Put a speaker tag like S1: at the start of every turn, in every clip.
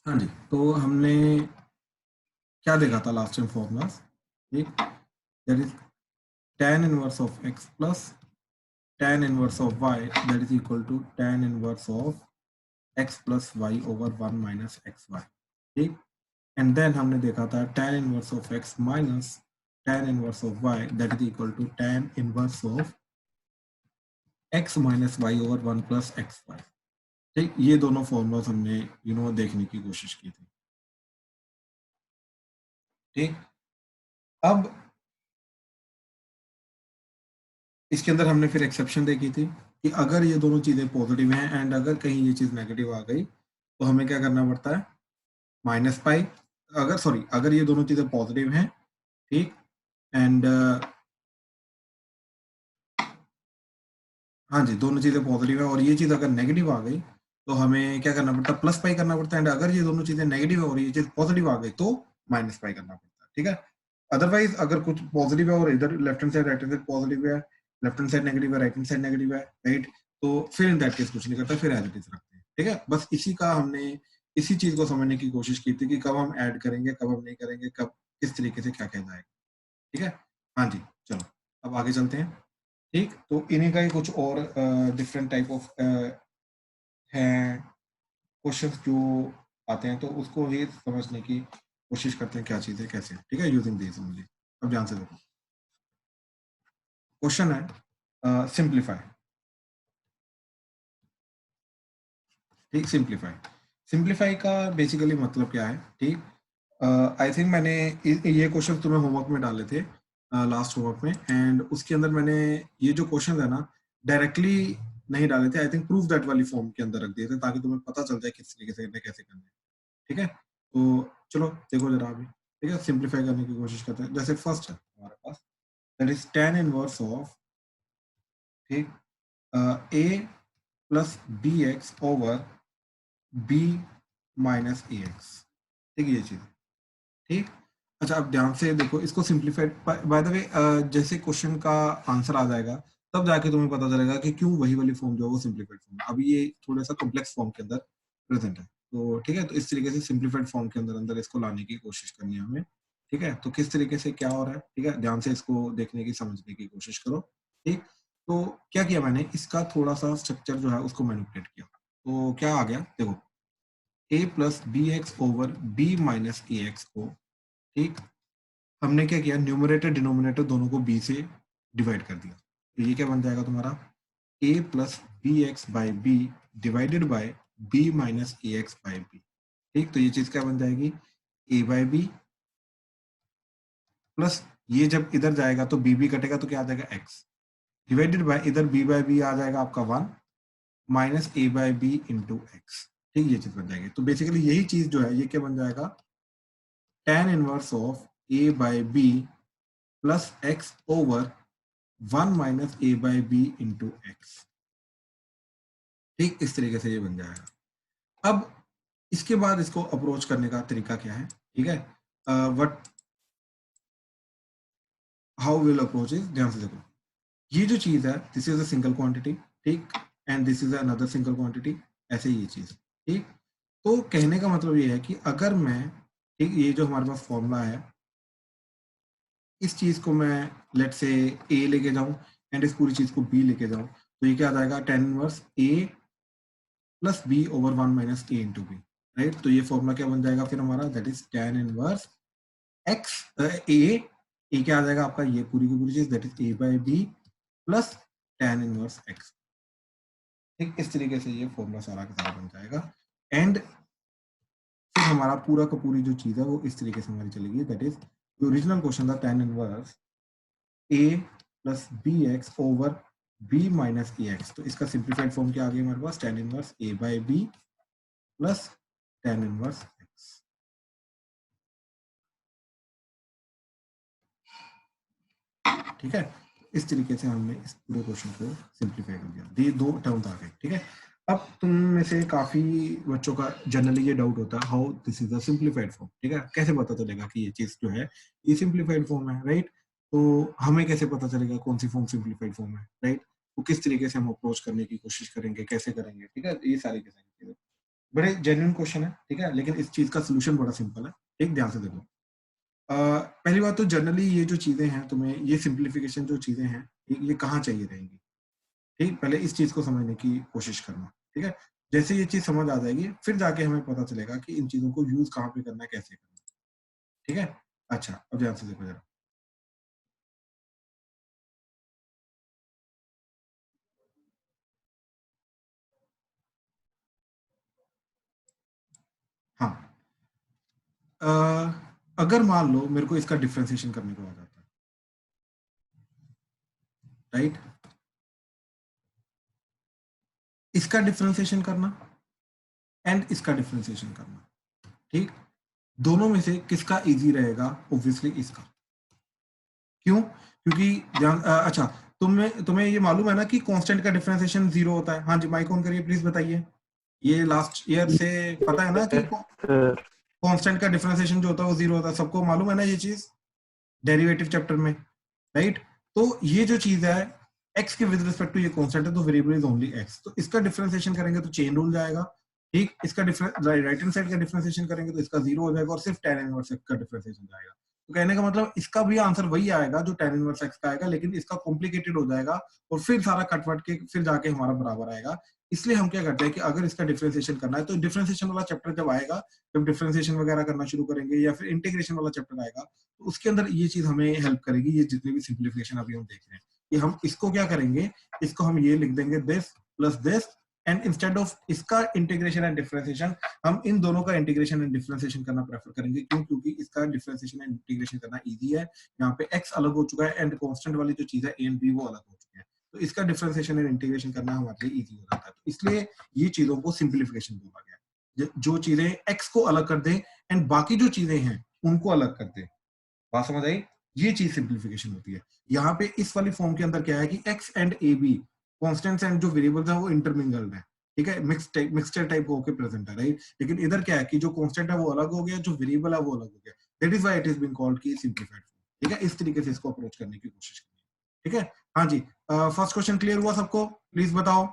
S1: हाँ जी, तो हमने क्या देखा था लास्ट टाइम फॉर्मूलाज, ठीक, that is tan inverse of x plus tan inverse of y that is equal to tan inverse of x plus y over 1 minus x y, ठीक। And then हमने देखा था tan inverse of x minus tan inverse of y that is equal to tan inverse of x minus y over 1 plus x y, ठीक। ये दोनों formulas हमने देखने की कोशिश की थी, ठीक। अब इसके अंदर हमने फिर एक्सेप्शन देखी थी कि अगर ये दोनों चीजें पॉजिटिव हैं एंड अगर कहीं ये चीज नेगेटिव आ गई तो हमें क्या करना पड़ता है, माइनस पाई। अगर ये दोनों चीजें पॉजिटिव हैं, ठीक, एंड हाँ जी, दोनों चीजें पॉजिटिव है और ये चीज अगर नेगेटिव आ गई तो हमें क्या करना पड़ता है, प्लस पाई करना पड़ता है। एंड अगर ये दोनों चीजें नेगेटिव है और ये चीज पॉजिटिव आ गई तो माइनस पाई करना पड़ता है, ठीक है। अदरवाइज अगर कुछ पॉजिटिव है और इधर left hand side right hand side positive है, लेफ्ट हैंड साइड नेगेटिव है राइट हैंड साइड नेगेटिव है, राइट, तो फिर इन दैट केस कुछ नहीं करता, फिर एज इट इज रखते हैं, ठीक है। बस इसी चीज को समझने की कोशिश की थी कि कब हम ऐड करेंगे, कब हम नहीं करेंगे, कब किस तरीके से क्या कहना है, ठीक है। हाँ जी, चलो अब आगे चलते हैं, ठीक। तो इन्हीं का ही कुछ और डिफरेंट टाइप ऑफ हैं क्वेश्चंस जो आते हैं, तो उसको ही समझने की कोशिश करते हैं क्या चीज़ है कैसे, ठीक है, यूजिंग दिस ओनली। अब ध्यान से देखो, क्वेश्चन है सिंप्लीफाई, ठीक। सिंप्लीफाई सिंप्लीफाई का बेसिकली मतलब क्या है, ठीक। आई थिंक मैंने ये क्वेश्चन तुम्हें होमवर्क में डाले थे लास्ट होमवर्क में, एंड उसके अंदर मैंने ये जो क्वेश्चन है ना डायरेक्टली नहीं डाले थे, आई थिंक प्रूफ दैट वाली फॉर्म के अंदर रख दिए थे ताकि तुम्हें पता चल जाए किस तरीके से कैसे करना है, ठीक है। तो चलो देखो जरा अभी, ठीक है, सिंप्लीफाई करने की कोशिश करते हैं। जैसे फर्स्ट है हमारे पास, that is tan inverse of, ठीक, a plus b x over b minus a x, ठीक, ये चीज, ठीक। अच्छा अब ध्यान से देखो, इसको सिंप्लीफाइड बाय द वे जैसे क्वेश्चन का आंसर आ जाएगा तब जाके तुम्हें पता चलेगा कि क्यों वही वाली फॉर्म जो है वो सिंप्लीफाइड फॉर्म है। अभी ये थोड़ा सा कॉम्प्लेक्स फॉर्म के अंदर प्रेजेंट है, तो ठीक है, तो इस तरीके से सिंप्लीफाइड फॉर्म के अंदर अंदर इसको लाने की कोशिश करनी है हमें, ठीक है। तो किस तरीके से क्या हो रहा है, ठीक है, ध्यान से इसको देखने की समझने की कोशिश करो, ठीक। तो क्या किया मैंने, इसका थोड़ा सा स्ट्रक्चर जो है उसको मैनिपुलेट किया, तो क्या आ गया देखो, a plus b x over b minus a x को, ठीक, हमने क्या किया, न्यूमरेटर डिनोमिनेटर दोनों को b से डिवाइड कर दिया, तो ये क्या बन जाएगा तुम्हारा a plus b x by b divided by b minus a x by b, ठीक। तो ये चीज क्या बन जाएगी, a बाई बी प्लस ये जब इधर जाएगा तो b कटेगा तो क्या आ जाएगा x डिवाइडेड बाई इधर b बाई बी आ जाएगा आपका 1 minus a by b into x, ठीक, ये चीज बन जाएगी। तो बेसिकली यही चीज जो है ये क्या बन जाएगा, tan inverse of a by b plus x over 1 minus a by b into x, ठीक, इस तरीके से ये बन जाएगा। अब इसके बाद इसको अप्रोच करने का तरीका क्या है, ठीक है, what how will approach is, ध्यान से देखो, ये जो चीज है this is a single quantity, ठीक, and this is another single quantity, ऐसे ही ये चीज, ठीक। तो कहने का मतलब ये है कि अगर मैं, ठीक, ये जो हमारे पास फॉर्मूला है इस चीज को मैं लेट से ए लेके जाऊं एंड इस पूरी चीज को बी लेके जाऊं, तो ये क्या आ जाएगा, tan inverse a plus b over 1 minus a into b, right. तो ये फॉर्मूला क्या बन जाएगा फिर हमारा, that is tan inverse x a क्या आ जाएगा आपका, ये पूरी की पूरी चीज that is a by b plus tan inverse x, ठीक। इस तरीके से ये फॉर्मूला सारा का सारा बन जाएगा, एंड फिर हमारा पूरा का पूरी जो चीज है वो इस तरीके से हमारी चलेगी, दैट इज जो ओरिजिनल क्वेश्चन था tan inverse a plus b x over b minus a x, तो इसका सिंप्लीफाइड फॉर्म क्या आ गया हमारे पास, tan inverse a by b plus tan inverse x, ठीक है। इस तरीके से हमने इस पूरे क्वेश्चन को सिंप्लीफाई कर दिया, ये दो टर्म्स आ गए, ठीक है। अब तुम में से काफी बच्चों का जनरली ये डाउट होता है, how this is a simplified form, ठीक है, कैसे पता चलेगा कि ये चीज जो है ये सिंप्लीफाइड फॉर्म है, राइट। तो हमें कैसे पता चलेगा कौन सी फॉर्म सिंप्लीफाइड फॉर्म है, राइट, तो किस तरीके से हम अप्रोच करने की कोशिश करेंगे, कैसे करेंगे, ठीक है, ये सारी की सारी चीजें बड़े जेन्युइन क्वेश्चन है, ठीक है, लेकिन इस चीज का सोल्यूशन बड़ा सिंपल है, ठीक, ध्यान से देखो। पहली बात तो जनरली ये जो चीजें हैं, तुम्हें ये सिंप्लीफिकेशन जो चीजें हैं, ये कहाँ चाहिए रहेंगी, ठीक, पहले इस चीज को समझने की कोशिश करना, ठीक है। जैसे ये चीज समझ आ जाएगी, फिर जाके हमें पता चलेगा कि इन चीजों को यूज कहाँ पे करना है, कैसे करना है, ठीक है। अच्छा, अब ध्यान से देखो जरा। हाँ, अगर मान लो मेरे को इसका डिफ्रेंसिएशन करने को आ जाता है, राइट, इसका डिफ्रेंसिएशन करना एंड इसका डिफ्रेंसिएशन करना, ठीक, दोनों में से किसका इजी रहेगा? ऑब्वियसली इसका। क्यों? क्योंकि अच्छा, तुम्हें ये मालूम है ना कि कांस्टेंट का डिफरेंशिएशन 0 होता है? हाँ जी, माइक ऑन करिए प्लीज, बताइए। ये लास्ट ईयर से पता है ना कि कांस्टेंट का डिफरेंशिएशन जो होता है वो 0 होता है, सबको मालूम है ना ये चीज, डेरिवेटिव चैप्टर में, राइट। तो ये जो चीज है, x के विद रिस्पेक्ट टू ये कांस्टेंट है, तो वेरिएबल इज ओनली x, तो इसका डिफरेंशिएशन करेंगे तो चेन रूल जाएगा, ठीक, इसका राइट हैंड साइड का डिफरेंशिएशन करेंगे तो इसका 0 हो जाएगा और सिर्फ tan इनवर्स x का डिफरेंशिएशन जाएगा। तो कहने का मतलब इसका भी आंसर वही आएगा जो tan इनवर्स x का आएगा, लेकिन इसका कॉम्प्लिकेटेड हो जाएगा और फिर सारा कटवट के फिर जाके हमारा बराबर आएगा। इसलिए हम क्या करते हैं कि अगर इसका डिफरेंशिएशन करना है तो डिफरेंशिएशन वाला चैप्टर जब आएगा, जब डिफरेंशिएशन वगैरह करना शुरू करेंगे या फिर इंटीग्रेशन वाला चैप्टर आएगा, तो उसके अंदर ये चीज हमें हेल्प करेगी। ये जितने भी सिंप्लीफिकेशन अभी हम देख रहे हैं, कि हम इसको क्या करेंगे, इसको हम ये लिख देंगे this plus this, and instead of इसका इंटीग्रेशन एंड डिफरेंशिएशन, हम इन दोनों का इंटीग्रेशन एंड डिफरेंशिएशन करना प्रेफर करेंगे। क्यों? क्योंकि इसका डिफरेंशिएशन एंड इंटीग्रेशन करना इजी है। यहाँ पे x अलग हो चुका है एंड कांस्टेंट वाली जो चीज है a एंड b वो अलग हो चुके हैं, तो इसका डिफरेंशिएशन एंड इंटीग्रेशन करना हमारे लिए इजी हो जाता है। तो इसलिए ये चीजों को सिंप्लीफिकेशन बोला गया, जो चीजें x को अलग कर दें एंड बाकी जो चीजें हैं उनको अलग कर दें। बात समझ आई? ये चीज सिंप्लीफिकेशन होती है। यहाँ पे इस वाली फॉर्म के अंदर क्या है कि x and a b constants and जो वेरिएबल्स है वो इंटरमिंगल्ड है, ठीक है, मिक्सचर टाइप होके प्रेजेंट है, राइट। लेकिन इधर क्या है कि जो कांस्टेंट है वो अलग हो गया, जो वेरिएबल है वो अलग हो गया, that is why it is been called की सिंप्लीफाइड फॉर्म, ठीक है। इस तरीके से इसको अप्रोच करने की कोशिश करिए, ठीक है। हाँ जी, फर्स्ट क्वेश्चन क्लियर हुआ सबको? प्लीज बताओ।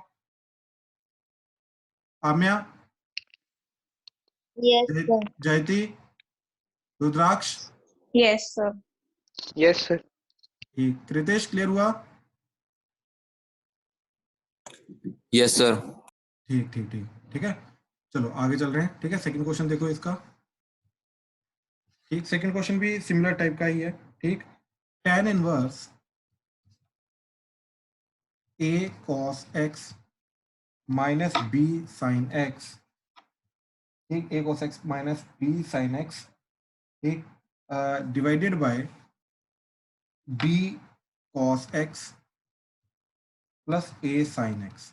S1: आम्या,
S2: Yes, sir.
S1: जयती, रुद्राक्ष,
S2: Yes, sir.
S3: Yes, sir.
S1: ठीक, कृतेश क्लियर हुआ?
S4: Yes sir.
S1: ठीक ठीक ठीक, ठीक है, चलो आगे चल रहे हैं, ठीक है। सेकंड क्वेश्चन देखो इसका, ठीक, सेकंड क्वेश्चन भी सिमिलर टाइप का ही है, ठीक। tan inverse a cos x minus b sin x, ठीक, a cos x minus b sin x, ठीक, divided by b cos x plus a sin x,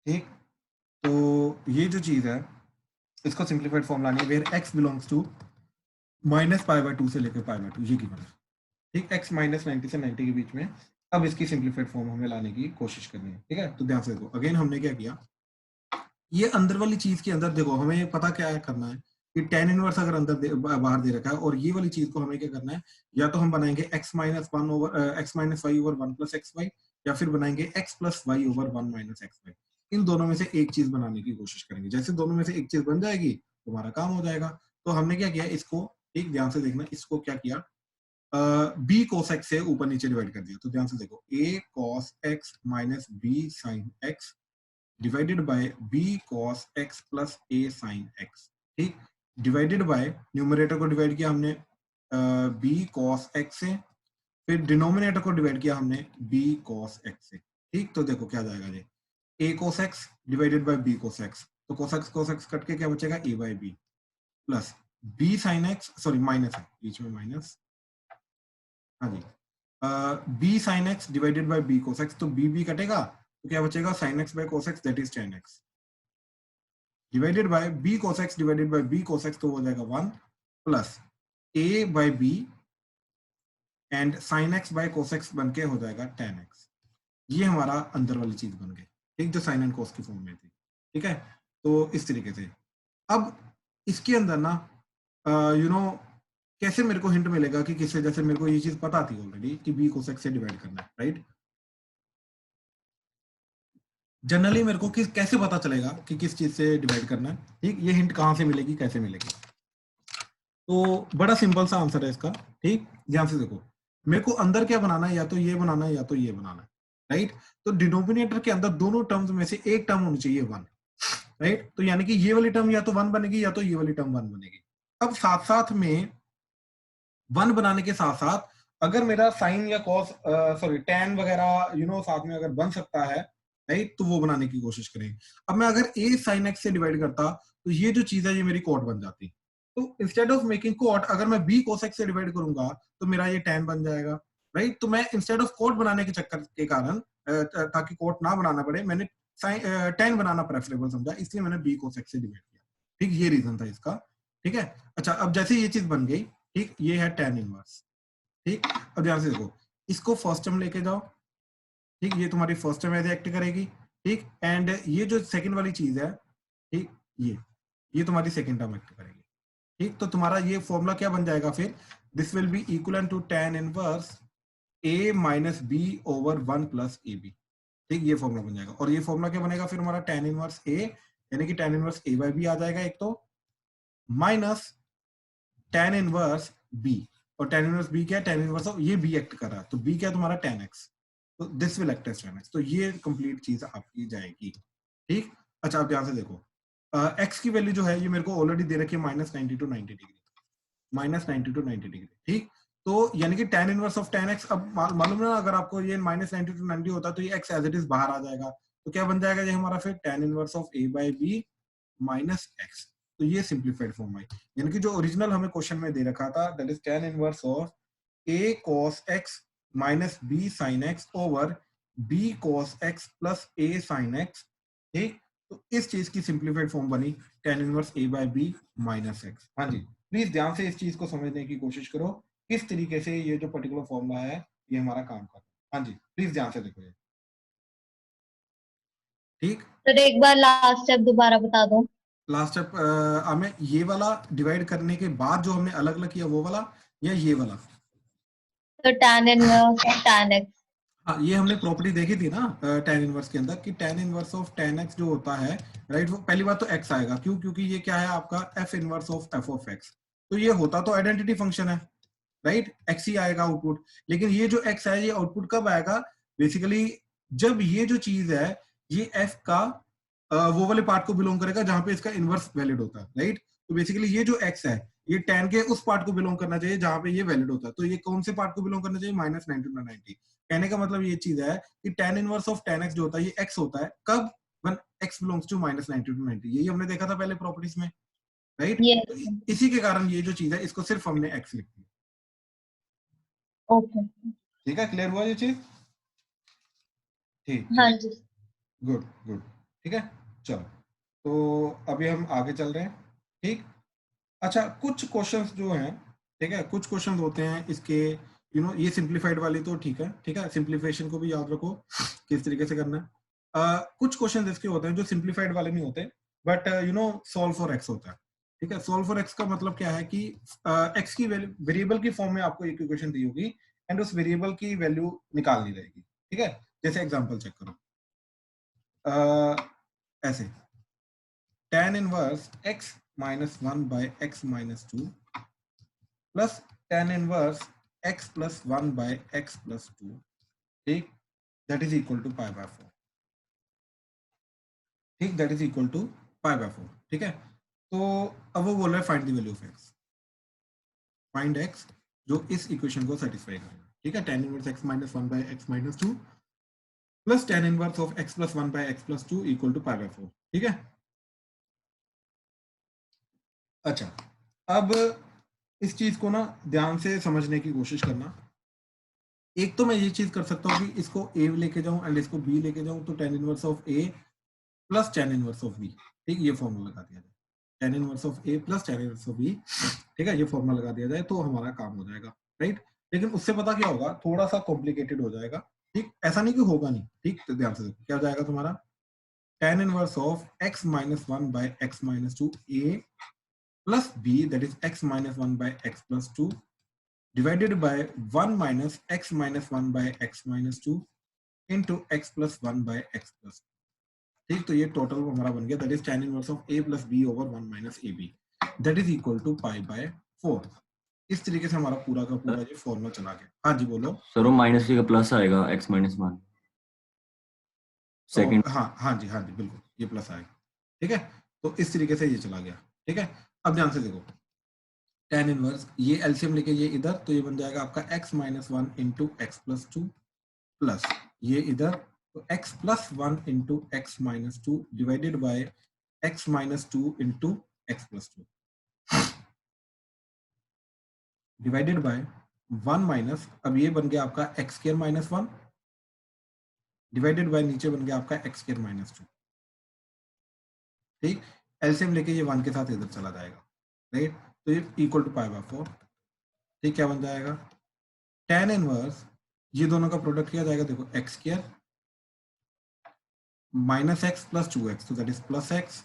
S1: ठीक। तो ये जो चीज है इसको सिंप्लीफाइड फॉर्म लानी है, where x belongs to minus pi by 2 से लेकर पाई बाय 2, ये की मतलब, ठीक, x माइनस 90 से 90 के बीच में। अब इसकी सिंप्लीफाइड फॉर्म हमें लाने की कोशिश करनी है, ठीक है। तो ध्यान से देखो, अगेन हमने क्या किया, ये अंदर वाली चीज के अंदर देखो, हमें पता क्या है करना है कि tan इनवर्स अगर अंदर बाहर दे रखा है, और ये वाली चीज को हमें क्या करना है, या तो हम बनाएंगे x minus one over x minus y over one plus x y, या फिर बनाएंगे x plus y over one minus x y. इन दोनों में से एक चीज बनाने की कोशिश करेंगे, जैसे दोनों में से एक चीज बन जाएगी तुम्हारा काम हो जाएगा। तो हमने क्या किया, इसको एक ध्यान से देखना, इसको क्या किया, बी cos x से ऊपर नीचे डिवाइड कर दिया। तो ध्यान से देखो, a cos x minus b sin x divided by b cos x plus a sin x, ठीक, डिवाइडेड बाय न्यूमरेटर को डिवाइड किया हमने b cos x से, फिर डिनोमिनेटर को डिवाइड किया हमने b cos x से, ठीक। तो देखो क्या जाएगा ये, a cos x divided by b cos x, तो cos x कट के क्या बचेगा, a by b plus b sin x, sorry minus है बीच में माइनस, हाँ जी, b sin x divided by b cos x, तो b कटेगा तो क्या बचेगा, sin x by cos x that is tan x divided by b cos x divided by b cos x, तो हो जाएगा 1 plus a by b and sin x by cos x बन के हो जाएगा tan x। ये हमारा अंदर वाली चीज बन गई, ठीक, जो sin एंड cos की फॉर्म में थी, ठीक है। तो इस तरीके से अब इसके अंदर ना कैसे मेरे को हिंट मिलेगा कि किससे, जैसे मेरे को ये चीज पता थी ऑलरेडी कि b cos x से डिवाइड करना है, राइट। जनरली मेरे को कैसे पता चलेगा कि किस चीज से डिवाइड करना है, ठीक, ये हिंट कहाँ से मिलेगी, कैसे मिलेगी? तो बड़ा सिंपल सा आंसर है इसका, ठीक, ध्यान से देखो, मेरे को अंदर क्या बनाना है, या तो ये बनाना है या तो ये बनाना है, राइट? तो डिनोमिनेटर के अंदर दोनों टर्म्स में से एक टर्म होनी चाहिए वन, राइट? तो यानी कि ये वाली टर्म या तो वन बनेगी या तो ये वाली टर्म वन बनेगी। अब साथ साथ में वन बनाने के साथ साथ अगर मेरा साइन या कॉस, सॉरी टैन वगैरह साथ में अगर बन सकता है, राइट, तो वो बनाने की कोशिश करें। अब मैं अगर a sin x से डिवाइड करता तो ये जो चीज है ये मेरी कॉट बन जाती। तो इंस्टेड ऑफ मेकिंग कॉट, अगर मैं b cos x से डिवाइड करूंगा तो मेरा ये टैन बन जाएगा, राइट? तो मैं इंस्टेड ऑफ कॉट बनाने के चक्कर के कारण, ताकि कॉट ना बनाना पड़े, मैंने टैन बनाना प्रेफरेबल समझा, इसलिए मैंने b cos x से डिवाइड किया। ठीक, ये रीजन था इसका। ठीक है। अच्छा, अब जैसे ये चीज बन गई, ठीक, ये है tan इनवर्स। ठीक, अब ध्यान से देखो, इसको फर्स्ट टर्म लेके जाओ, ठीक, ये तुम्हारी फर्स्ट टर्म ऐसे एक्ट करेगी, ठीक, एंड ये जो सेकंड वाली चीज है, ठीक, ये तुम्हारी सेकंड टर्म एक्ट करेगी। ठीक, तो तुम्हारा ये फॉर्मूला क्या बन जाएगा फिर? This will be equal to tan inverse a minus b over one plus a b. ठीक, ये फॉर्मूला बन जाएगा। और ये फॉर्मूला क्या बनेगा फिर हमारा? tan इनवर्स a, यानी कि tan inverse a by b आ जाएगा एक, तो माइनस tan इनवर्स b। और tan इनवर्स b क्या है? tan इनवर्स ऑफ ये b एक्ट कर रहा है, तो b क्या है तुम्हारा? tan x। तो this will act as tan x। तो ये कंप्लीट चीज आपकी जाएगी। ठीक, अच्छा, अब ध्यान से देखो, x की वैल्यू जो है ये मेरे को ऑलरेडी दे रखी है -90 टू 90 डिग्री, -90 टू 90 डिग्री। ठीक, तो यानी कि tan inverse of tan x, अब मालूम है ना, अगर आपको ये -90 टू 90 होता तो ये x एज इट इज बाहर आ जाएगा, तो क्या बन जाएगा ये हमारा फिर? tan inverse of a by b minus x. तो ये सिंप्लीफाइड फॉर्म है, यानी कि जो ओरिजिनल हमें क्वेश्चन में दे रखा था, that is tan inverse of a cos x minus b sin x over b cos x plus a sin x। ठीक, तो इस चीज की सिंप्लीफाइड फॉर्म बनी tan inverse a by b minus x। हाँ जी, प्लीज ध्यान से इस चीज को समझने की कोशिश करो, किस तरीके से ये जो पर्टिकुलर फॉर्मूला है ये हमारा काम कर रहा है। हाँ जी, प्लीज ध्यान से देखो ये। ठीक,
S2: सर एक बार लास्ट स्टेप दोबारा बता दो।
S1: लास्ट स्टेप हमें ये वाला डिवाइड करने के बाद जो हमने अलग अलग किया वो वाला, या ये वाला?
S2: तो tan inverse of tan x।
S1: हाँ, ये हमने प्रॉपर्टी देखी थी ना tan इनवर्स के अंदर, कि tan inverse of tan x जो होता है, राइट, वो पहली बात तो x आएगा, क्यों? क्योंकि ये क्या है आपका? f inverse of f of x। तो ये होता तो आइडेंटिटी फंक्शन है, राइट, x ही आएगा आउटपुट। लेकिन ये जो x है ये आउटपुट कब आएगा? बेसिकली जब ये जो चीज है ये f का वो वाले पार्ट को बिलोंग करेगा जहां पे इसका इनवर्स वैलिड होता है, राइट? तो बेसिकली ये जो x है ये tan के उस पार्ट को बिलोंग करना चाहिए जहां पे ये वैलिड होता है। तो ये कौन से पार्ट को बिलोंग करना चाहिए? -90 टू 90। कहने का मतलब ये चीज है कि tan inverse of tan x जो होता है ये x होता है कब? When x belongs to -90 to 90। यही हमने देखा था पहले प्रॉपर्टीज में, राइट?
S2: ये
S1: तो इसी के कारण ये जो चीज है इसको सिर्फ हमने x लिख दिया।
S2: ओके।
S1: ठीक है, क्लियर हुआ ये चीज? ठीक
S2: हाँ
S1: ठीक,
S2: जी।
S1: Good good. ठीक है, चलो, तो अभी हम आगे चल रहे हैं। ठीक, अच्छा, कुछ क्वेश्चंस जो हैं, ठीक है, कुछ क्वेश्चंस होते हैं इसके, ये सिंप्लीफाइड वाली तो ठीक है, ठीक है, सिंप्लीफिकेशन को भी याद रखो किस तरीके से करना है। कुछ क्वेश्चन इसके होते हैं जो सिंप्लीफाइड वाले नहीं होते, बट सॉल्व फॉर एक्स होता है। ठीक है, सॉल्व फॉर एक्स का मतलब क्या है कि एक्स की वेरिएबल की फॉर्म में आपको एक इक्वेशन दी होगी एंड उस वेरिएबल की वैल्यू निकालनी रहेगी। ठीक है, जैसे एग्जांपल चेक करो, ऐसे tan inverse x minus one by x minus two plus tan inverse x plus one by x plus two, ठीक, that is equal to pi by four. ठीक, that is equal to pi by four. ठीक है, तो अब वो बोल रहा है find the value of x, find x जो इस इक्वेशन को सेटिस्फाई करेगा। ठीक है, tan inverse x minus one by x minus two plus tan inverse of x plus one by x plus two equal to pi by four. ठीक है, अच्छा, अब इस चीज को ना ध्यान से समझने की कोशिश करना। एक तो मैं ये चीज कर सकता हूँ कि इसको a लेके जाऊं एंड इसको b लेके जाऊं, तो tan inverse of a plus tan inverse of b, ठीक, ये फॉर्मूला लगा दिया जाए, tan inverse of a plus tan inverse of b, ठीक है, ये फॉर्मूला लगा दिया जाए तो हमारा काम हो जाएगा, राइट? लेकिन उससे पता क्या होगा, थोड़ा सा कॉम्प्लिकेटेड हो जाएगा। ठीक, ऐसा नहीं कि होगा नहीं, ठीक, तो ध्यान से देखो क्या हो जाएगा तुम्हारा, tan inverse of x minus one by x minus to a plus b, that is x minus 1 by x plus 2 divided by 1 minus x minus 1 by x minus 2 into x plus 1 by x plus 2. ठीक, तो ये total हमारा बन गया, that is tan inverse of a plus b over 1 minus ab, that is equal to pi by 4। इस तरीके से हमारा पूरा का पूरा ये फॉर्मूला चला गया। हाँ जी बोलो
S3: सर वो माइनस का प्लस आएगा x माइनस 1 सेकंड।
S1: हाँ जी बिल्कुल, ये प्लस आएगा। ठीक है, तो इस तरीके से ये चला गया। ठीक है, अब ध्यान से देखो, tan इनवर्स ये एलसीएम लेके ये इधर, तो ये बन जाएगा आपका x minus 1 into x plus 2 plus ये इधर, तो x plus 1 into x minus 2 divided bye x minus 2 into x plus 2 divided by 1 minus, अब ये बन गया आपका x square minus 1 divided by नीचे बन गया आपका एक्स स्क्वायर माइनस 2। ठीक, एलसीएम लेके ये 1 के साथ इधर चला जाएगा, राइट, तो ये इक्वल टू पाई बाय 4। ठीक, क्या बन जाएगा, tan इनवर्स ये दोनों का प्रोडक्ट किया जाएगा, देखो x square minus x plus 2x, तो that is plus x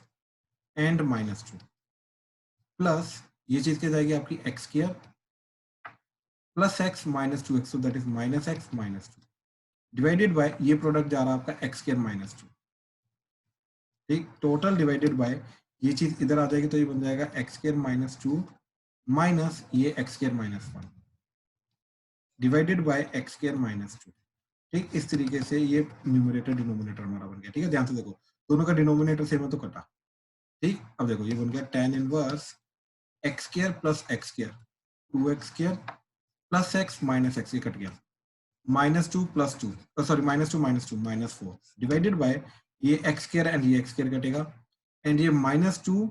S1: and minus 2 plus ये चीज क्या जाएगी आपकी x square plus x minus 2x, तो that is minus x minus 2 divided by ये प्रोडक्ट जा रहा है आपका एक्स स्क्वायर माइनस 2। ठीक, टोटल डिवाइडेड बाय ये चीज इधर आ जाएगी, तो ये बन जाएगा एक्स स्क्वायर माइनस 2 माइनस ये x square minus 1 divided by x square minus 2। ठीक, इस तरीके से ये न्यूमरेटर डिनोमिनेटर हमारा बन गया। ठीक है, ध्यान से देखो, दोनों का डिनोमिनेटर सेम है तो कटा। ठीक, अब देखो ये बन गया tan inverse x square plus x square 2x square plus x minus x, ये कट गया, minus 2 plus 2, sorry minus 2 minus 4 divided by ये एक्स स्क्वायर एंड ये एक्स स्क्वायर कटेगा एंड ये माइनस 2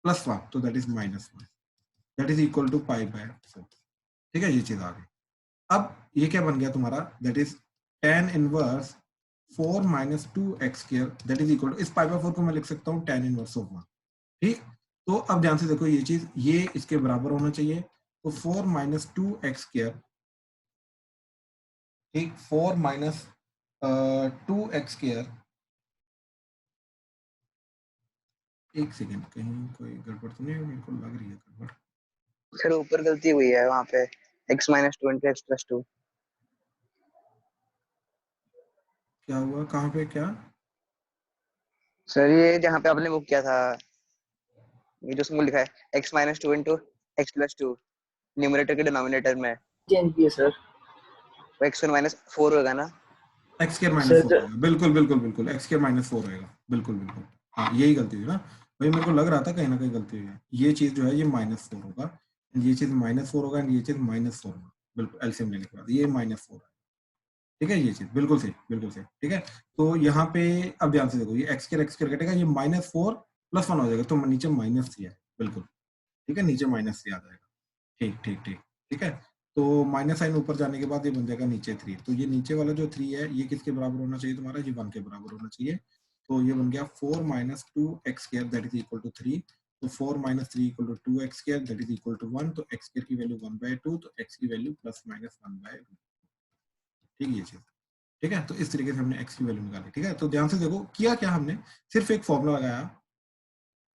S1: प्लस 1, तो that is minus 1, that is equal to pi by 4। ठीक है, ये चीज आ गई। अब ये क्या बन गया तुम्हारा, that is tan inverse 4 minus 2x square, that is equal to, इस पाई बाय 4 को मैं लिख सकता हूँ tan इनवर्स ऑफ 1। ठीक, तो अब ध्यान से देखो, ये चीज ये इसके बराबर होना चाहिए, तो 4 माइनस 2x स्क्वायर, ठीक, 4 माइनस 2x स्क्वायर, एक सेकेंड कहीं कोई गड़बड़ तो नहीं है, मेरे को लग रही है गड़बड़।
S5: सर ऊपर गलती हुई है वहाँ पे, x minus 2 into x plus 2।
S1: क्या हुआ, कहाँ पे, क्या
S5: सर ये जहाँ पे आपने बुक किया था, ये जो उसमें लिखा है x minus 2 into x plus 2 numerator के डिनोमिनेटर में
S6: चेंज किए सर।
S5: वो x माइनस 4 होगा ना
S1: एक्स स्क्वायर माइनस 4 होगा, बिल्कुल बिल्कुल बिल्कुल, एक्स स्क्वायर माइनस 4 होगा, बिल्कुल बिल्कुल, हाँ यही गलती हुई ना भाई, मेरे को लग रहा था कहीं ना कहीं गलती हुई है। ये चीज जो है ये माइनस 4 होगा, ये चीज माइनस 4 होगा एंड ये चीज माइनस 4 होगा, बिल्कुल एलसीएम लेने के बाद ये माइनस 4 है। ठीक है, ये चीज बिल्कुल सही, बिल्कुल सही। ठीक है, तो यहाँ पे अब ध्यान से देखो, ये एक्स स्क्वायर कटेगा, ये माइनस 4 प्लस 1 हो जाएगा, तो नीचे माइनस 3 है, बिल्कुल ठीक है, नीचे माइनस 3 आ जाएगा। ठीक ठीक ठीक, ठीक है, तो माइनस साइन ऊपर जाने के बाद ये बन जाएगा नीचे 3, तो ये नीचे वाला जो 3 है ये किसके बराबर होना चाहिए तुम्हारा, ये 1 के बराबर होना चाहिए, तो ये बन गया 4 minus 2x square that is equal to 3, तो 4 minus 3 equal to 2x square that is equal to 1, तो x स्क्वायर की वैल्यू 1/2, तो x की वैल्यू प्लस माइनस 1/2। ठीक है, ये चीज, ठीक है, तो इस तरीके से हमने x की वैल्यू निकाली। ठीक है, तो ध्यान से देखो किया क्या हमने, सिर्फ एक फॉर्मूला लगाया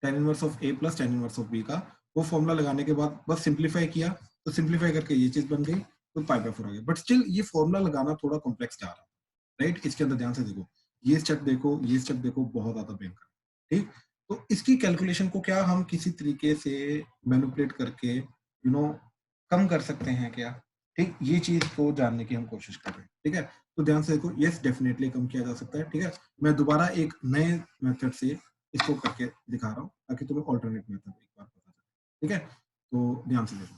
S1: tan inverse of a plus tan inverse of b का, वो फॉर्मूला लगाने के बाद बस सिंप्लीफाई किया, तो सिंप्लीफाई करके ये चीज बन गई, तो पाई बाय 4 आ गया, बट स्टिल ये फॉर्मूला लगाना थोड़ा कॉम्प्लेक्स जा रहा है, राइट। इसके अंदर ध्यान से देखो, ये स्टेप देखो, ये स्टेप देखो, बहुत ज्यादा भयंकर। ठीक, तो इसकी कैलकुलेशन को क्या हम किसी तरीके से मैनिपुलेट करके कम कर सकते हैं क्या, ठीक, ये चीज को जानने की हम कोशिश कर रहे हैं। ठीक है, तो ध्यान से देखो, यस डेफिनेटली कम किया जा सकता है। ठीक है, मैं दोबारा एक नए मेथड से इसको करके दिखा रहा हूँ ताकि तुम्हें ऑल्टरनेट मेथड एक बार पता चले। ठीक है, तो ध्यान से देखो,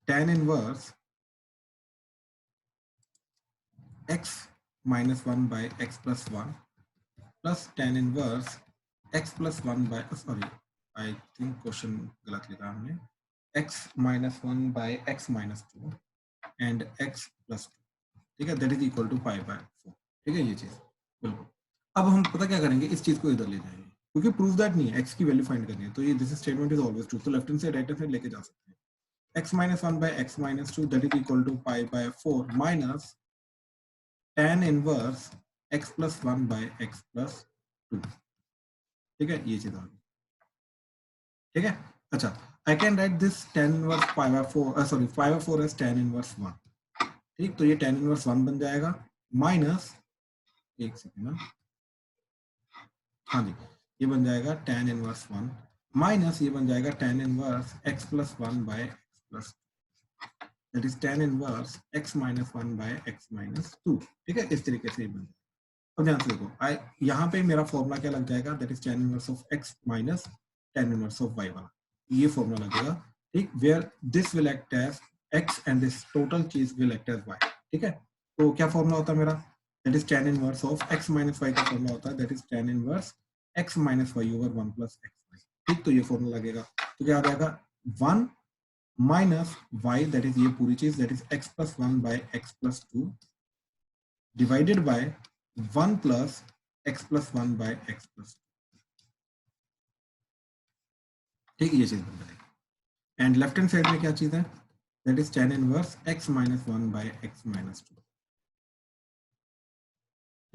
S1: tan inverse x minus 1 by x plus 1 plus tan inverse x plus 1 by, sorry I think question गलत लिखा हमने, x minus 1 by x minus 2 and x plus 2। ठीक है, that is equal to pi by 4। ठीक है, ये चीज बिल्कुल। अब हम पता क्या करेंगे, इस चीज को इधर ले जाएंगे, क्योंकि प्रूफ दैट नहीं है, x की वैल्यू फाइंड करनी है, तो ये this statement is always true, तो लेफ्ट हैंड से राइट हैंड साइड लेके जा सकते हैं। x minus 1 by x minus 2 that is equal to pi by 4 minus tan inverse x plus 1 by x plus 2। ठीक है, ये चीज आ गई। ठीक है, अच्छा, I can write this tan inverse pi by 4, sorry pi by 4 as tan inverse 1। ठीक, तो ये tan इनवर्स 1 बन जाएगा माइनस एक सेकेंड ना, हाँ जी, ये बन जाएगा tan इनवर्स 1 माइनस ये बन जाएगा tan inverse x plus 1 by x plus, that is tan inverse x minus 1 by x minus 2। ठीक है, इस तरीके से ये बन जाएगा। अब ध्यान से देखो, यहाँ पे मेरा फॉर्मूला क्या लग जाएगा, that is tan inverse of x minus tan inverse of y वाला, ये फॉर्मूला लगेगा। ठीक, where this will act as x and this total चीज विल एक्ट एज y। ठीक है, तो क्या फॉर्मूला होता है मेरा, that is tan inverse of x minus y का फॉर्मूला होता है that is tan inverse x minus y over 1 plus x। ठीक, तो ये फॉर्मूला लगेगा, तो क्या आ जाएगा 1 माइनस y, दैट इज ये पूरी चीज, that is x plus 1 by x plus 2 divided by 1 plus x plus 1 by x plus. ठीक, ये चीज बन जाएगी। एंड लेफ्ट हैंड साइड में क्या चीज है, that is tan inverse x minus 1 by x minus 2।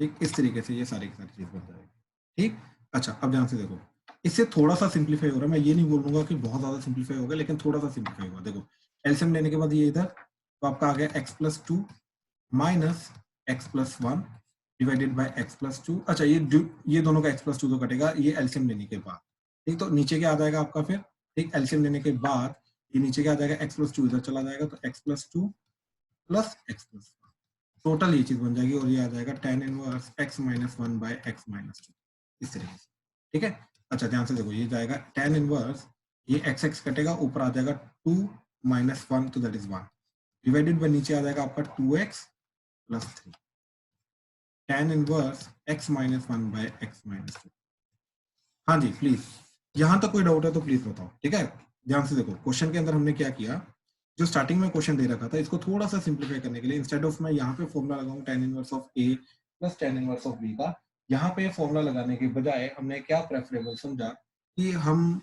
S1: ठीक, इस तरीके से ये सारी की सारी चीज बन जाएगी। ठीक, अच्छा अब ध्यान से देखो, इससे थोड़ा सा सिंप्लीफाई हो रहा है, मैं ये नहीं बोलूंगा कि बहुत ज्यादा सिंप्लीफाई होगा, लेकिन थोड़ा सा सिंप्लीफाई होगा। देखो एलसीएम लेने के बाद ये इधर, तो आपका आ गया x plus 2 minus x plus 1 divided by x plus 2। अच्छा ये दोनों का x प्लस 2 तो कटेगा ये एलसीएम लेने के बाद। ठीक, तो नीचे क्या आ जाएगा आपका फिर, ठीक, एलसीएम लेने के बाद ये नीचे क्या आ जाएगा, x प्लस 2 इधर चला जाएगा, तो x plus 2 plus x plus 1, total ये चीज बन जाएगी, और ये आ जाएगा tan inverse x minus 1 by x minus 2, इस तरीके से। ठीक है, अच्छा ध्यान से देखो, ये जाएगा tan इनवर्स, ये x कटेगा, ऊपर आ जाएगा 2 माइनस 1, तो दैट इज 1 डिवाइडेड बाय नीचे आ जाएगा आपका 2x plus 3, tan inverse x minus 1 by x minus 2। हाँ जी, प्लीज यहां तक कोई डाउट है तो प्लीज बताओ। ठीक है, ध्यान से देखो, क्वेश्चन के अंदर हमने क्या किया, जो स्टार्टिंग में क्वेश्चन दे रखा था, इसको थोड़ा सा सिंप्लीफाई करने के लिए, इंस्टेड ऑफ मैं यहाँ पे फॉर्मूला लगाऊं tan inverse of a plus tan inverse of b का, यहाँ पे फॉर्मूला लगाने के बजाय हमने क्या प्रेफरेबल समझा कि हम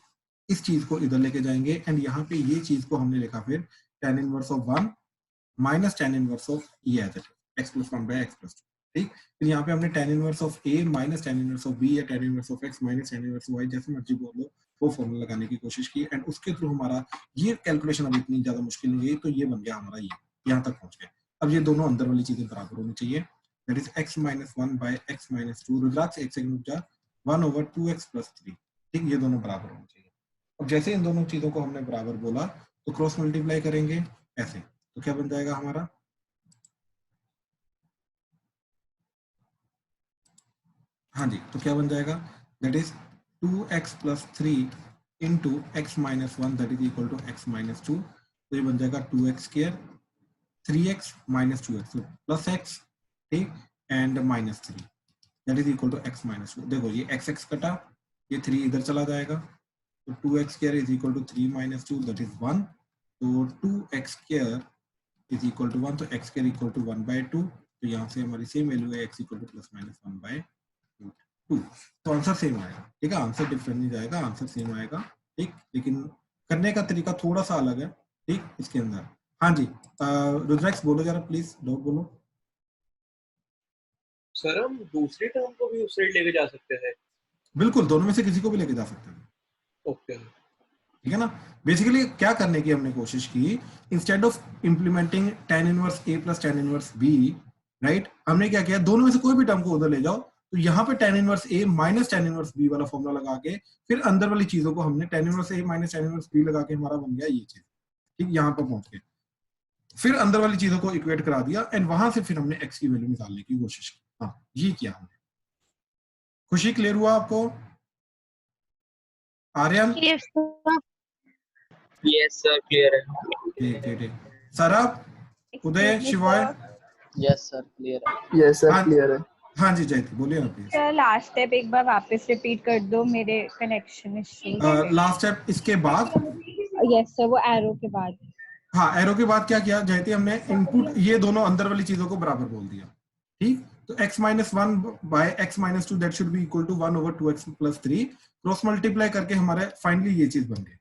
S1: इस चीज को इधर लेके जाएंगे, एंड यहाँ पे ये चीज को हमने लिखा फिर tan inverse of 1 minus tan inverse of ये है x plus 1 by x plus 2। ठीक, फिर यहाँ पे हमने tan inverse of a minus tan inverse of b या tan inverse of x minus tan inverse of y, जैसे मर्जी बोल लो, वो फॉर्मूला लगाने की कोशिश की, एंड उसके थ्रू हमारा ये कैलकुलेशन अब इतनी ज्यादा मुश्किल नहीं गई, तो ये बन गया हमारा, ये यहाँ तक पहुंच गए। अब ये दोनों अंदर वाली चीजें बराबर होनी चाहिए, that is x minus 1 by x minus 2, Rudraksh एक सेकंड रुक जा, 1 ओवर 2x प्लस 3। ठीक, ये दोनों बराबर होने चाहिए। अब जैसे इन दोनों चीजों को हमने बराबर बोला, तो क्रॉस मल्टीप्लाई करेंगे ऐसे, तो क्या बन जाएगा हमारा, हाँ जी, तो क्या बन जाएगा, that is 2x plus 3 into x minus 1 that is equal to x minus 2, तो ये बन जाएगा 2x square 3x minus 2x plus x, ठीक, and minus 3 that is equal to x minus 2। देखो ये x कटा, ये 3 इधर चला जाएगा, तो 2x square is equal to 3 minus 2 that is 1, तो 2x square is equal to 1, तो x square equal to 1 by 2, तो यहाँ से हमारी सेम वैल्यू है x equal to plus minus 1 by 2, तो आंसर सेम आएगा। ठीक है, आंसर डिफरेंट नहीं जाएगा, आंसर सेम आएगा। ठीक, लेकिन करने का तरीका थोड़ा सा अलग है। ठीक, इसके अंदर हाँ जी, रुद्राक्ष बोलो जरा प्लीज, डाउट बोलो।
S6: सर हम दूसरी टर्म को भी उस साइड लेके जा सकते हैं?
S1: बिल्कुल, दोनों में से किसी को भी लेके जा सकते हैं।
S6: ओके,
S1: ठीक है ना, बेसिकली क्या करने की हमने कोशिश की, instead of implementing tan inverse a plus tan inverse b, right, हमने क्या किया, दोनों में से कोई भी टर्म को उधर ले जाओ, तो यहाँ पे tan inverse a minus tan inverse b वाला फॉर्मूला लगा के, फिर अंदर वाली चीजों को हमने tan inverse a minus tan inverse b लगा के हमारा बन गया ये चीज। ठीक, यहाँ पर पहुंच गए, फिर अंदर वाली चीजों को इक्वेट करा दिया, एंड वहां से फिर हमने x की वैल्यू निकालने की कोशिश की। हाँ, ये किया हमने। खुशी, क्लियर हुआ आपको? आर्यन?
S6: यस सर, क्लियर है।
S1: ठीक ठीक ठीक, सरब, उदय, शिवाय?
S7: यस सर, क्लियर है।
S8: यस सर, क्लियर है।
S1: हाँ जी जयती, बोलिए ना प्लीज।
S9: सर लास्ट स्टेप एक बार वापस रिपीट कर दो, मेरे कनेक्शन इश्यू।
S1: लास्ट स्टेप इसके बाद?
S9: यस सर, वो एरो के बाद।
S1: हाँ, एरो के बाद क्या किया जयती, हमने इनपुट ये दोनों अंदर वाली चीजों को बराबर बोल दिया। ठीक, तो x minus 1 by x minus 2 that should be equal to 1 over 2x plus 3, cross multiply करके हमारे फाइनली ये चीज बन गई।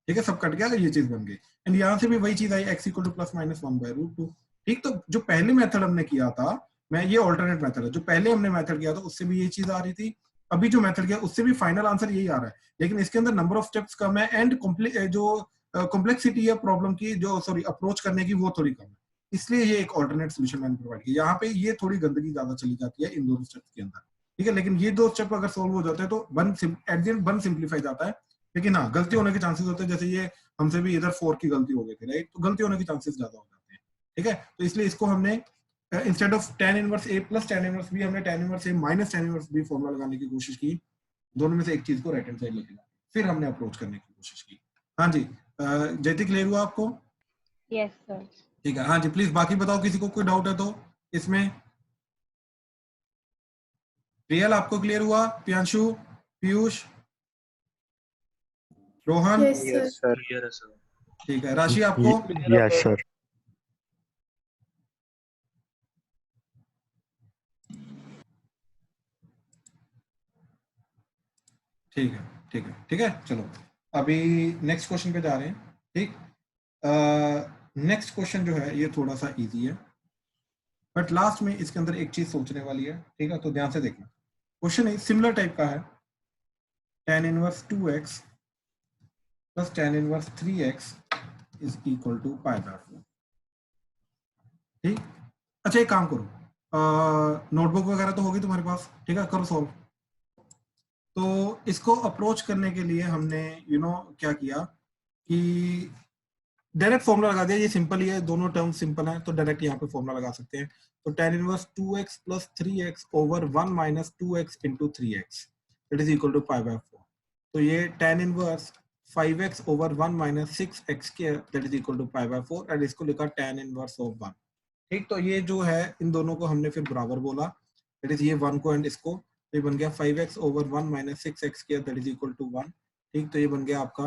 S1: ठीक है, सब कट गया, ये चीज बन गई, एंड यहाँ से भी वही चीज आई, x equal to plus minus 1 by root 2। ठीक, तो जो पहले मेथड हमने किया था, मैं ये ऑल्टरनेट मेथड है, जो पहले हमने मेथड किया था उससे भी ये चीज आ रही थी, अभी जो मेथड किया उससे भी फाइनल आंसर यही आ रहा है, लेकिन इसके अंदर नंबर ऑफ स्टेप्स कम है, एंड जो कॉम्प्लेक्सिटी है प्रॉब्लम की, जो सॉरी अप्रोच करने की, वो थोड़ी कम है। इसलिए ये एक ऑल्टरनेट सोल्यूशन मैंने प्रोवाइड किया। यहाँ पे ये थोड़ी गंदगी ज्यादा चली जाती है इन दोनों स्टेप्स के अंदर, ठीक है, लेकिन ये दो स्टेप अगर सोल्व हो जाते हैं तो at the end one simplify जाता है। लेकिन हाँ, गलती होने के चांसेस होते हैं, जैसे ये हमसे भी इधर 4 की गलती हो गई थी, राइट, तो गलती होने के चांसेस ज्यादा हो जाते हैं, ठीक है। तो इसलिए इसको हमने instead of tan inverse a plus tan inverse b हमने tan inverse a minus tan inverse b formula लगाने की कोशिश की। दोनों में से एक चीज को राइट हैंड साइड लेके गए, फिर हमने अप्रोच करने की कोशिश की। हाँ जी, जयति क्लियर हुआ आपको?
S9: Yes sir.
S1: ठीक है, हाँ जी, प्लीज बाकी बताओ किसी को कोई डाउट है तो इसमें। रियल आपको क्लियर हुआ? Priyanshu, Piyush, Rohan?
S6: Yes sir, clear है सर।
S1: ठीक है, राशि आपको?
S8: Yes sir.
S1: ठीक है, ठीक है, ठीक है, चलो अभी नेक्स्ट क्वेश्चन पे जा रहे हैं। ठीक, नेक्स्ट क्वेश्चन जो है ये थोड़ा सा इजी है, बट लास्ट में इसके अंदर एक चीज सोचने वाली है, ठीक है, तो ध्यान से देखना। क्वेश्चन है सिमिलर टाइप का है, tan inverse 2x plus tan inverse 3x is equal to π/4। ठीक, अच्छा एक काम करो, नोटबुक वगैरह तो होगी तुम्हारे पास, ठीक है, करो सॉल्व। तो इसको अप्रोच करने के लिए हमने क्या किया कि डायरेक्ट फॉर्मूला लगा दिया। ये सिंपल ही है, दोनों टर्म सिंपल हैं, तो डायरेक्ट यहाँ पे फॉर्मूला लगा सकते हैं। तो tan inverse 2x plus 3x over 1 minus 2x into 3x that is equal to π/4। तो ये tan inverse 5x over 1 minus 6x square that is equal to π/4 and इसको लिखा tan इनवर्स ऑफ 1। ठीक, तो ये जो है इन दोनों को हमने फिर बराबर बोला, दैट इज ये 1 को एंड इसको, तो ये बन गया 5x over 1 minus 6x square that is equal to 1। ठीक, तो ये बन गया आपका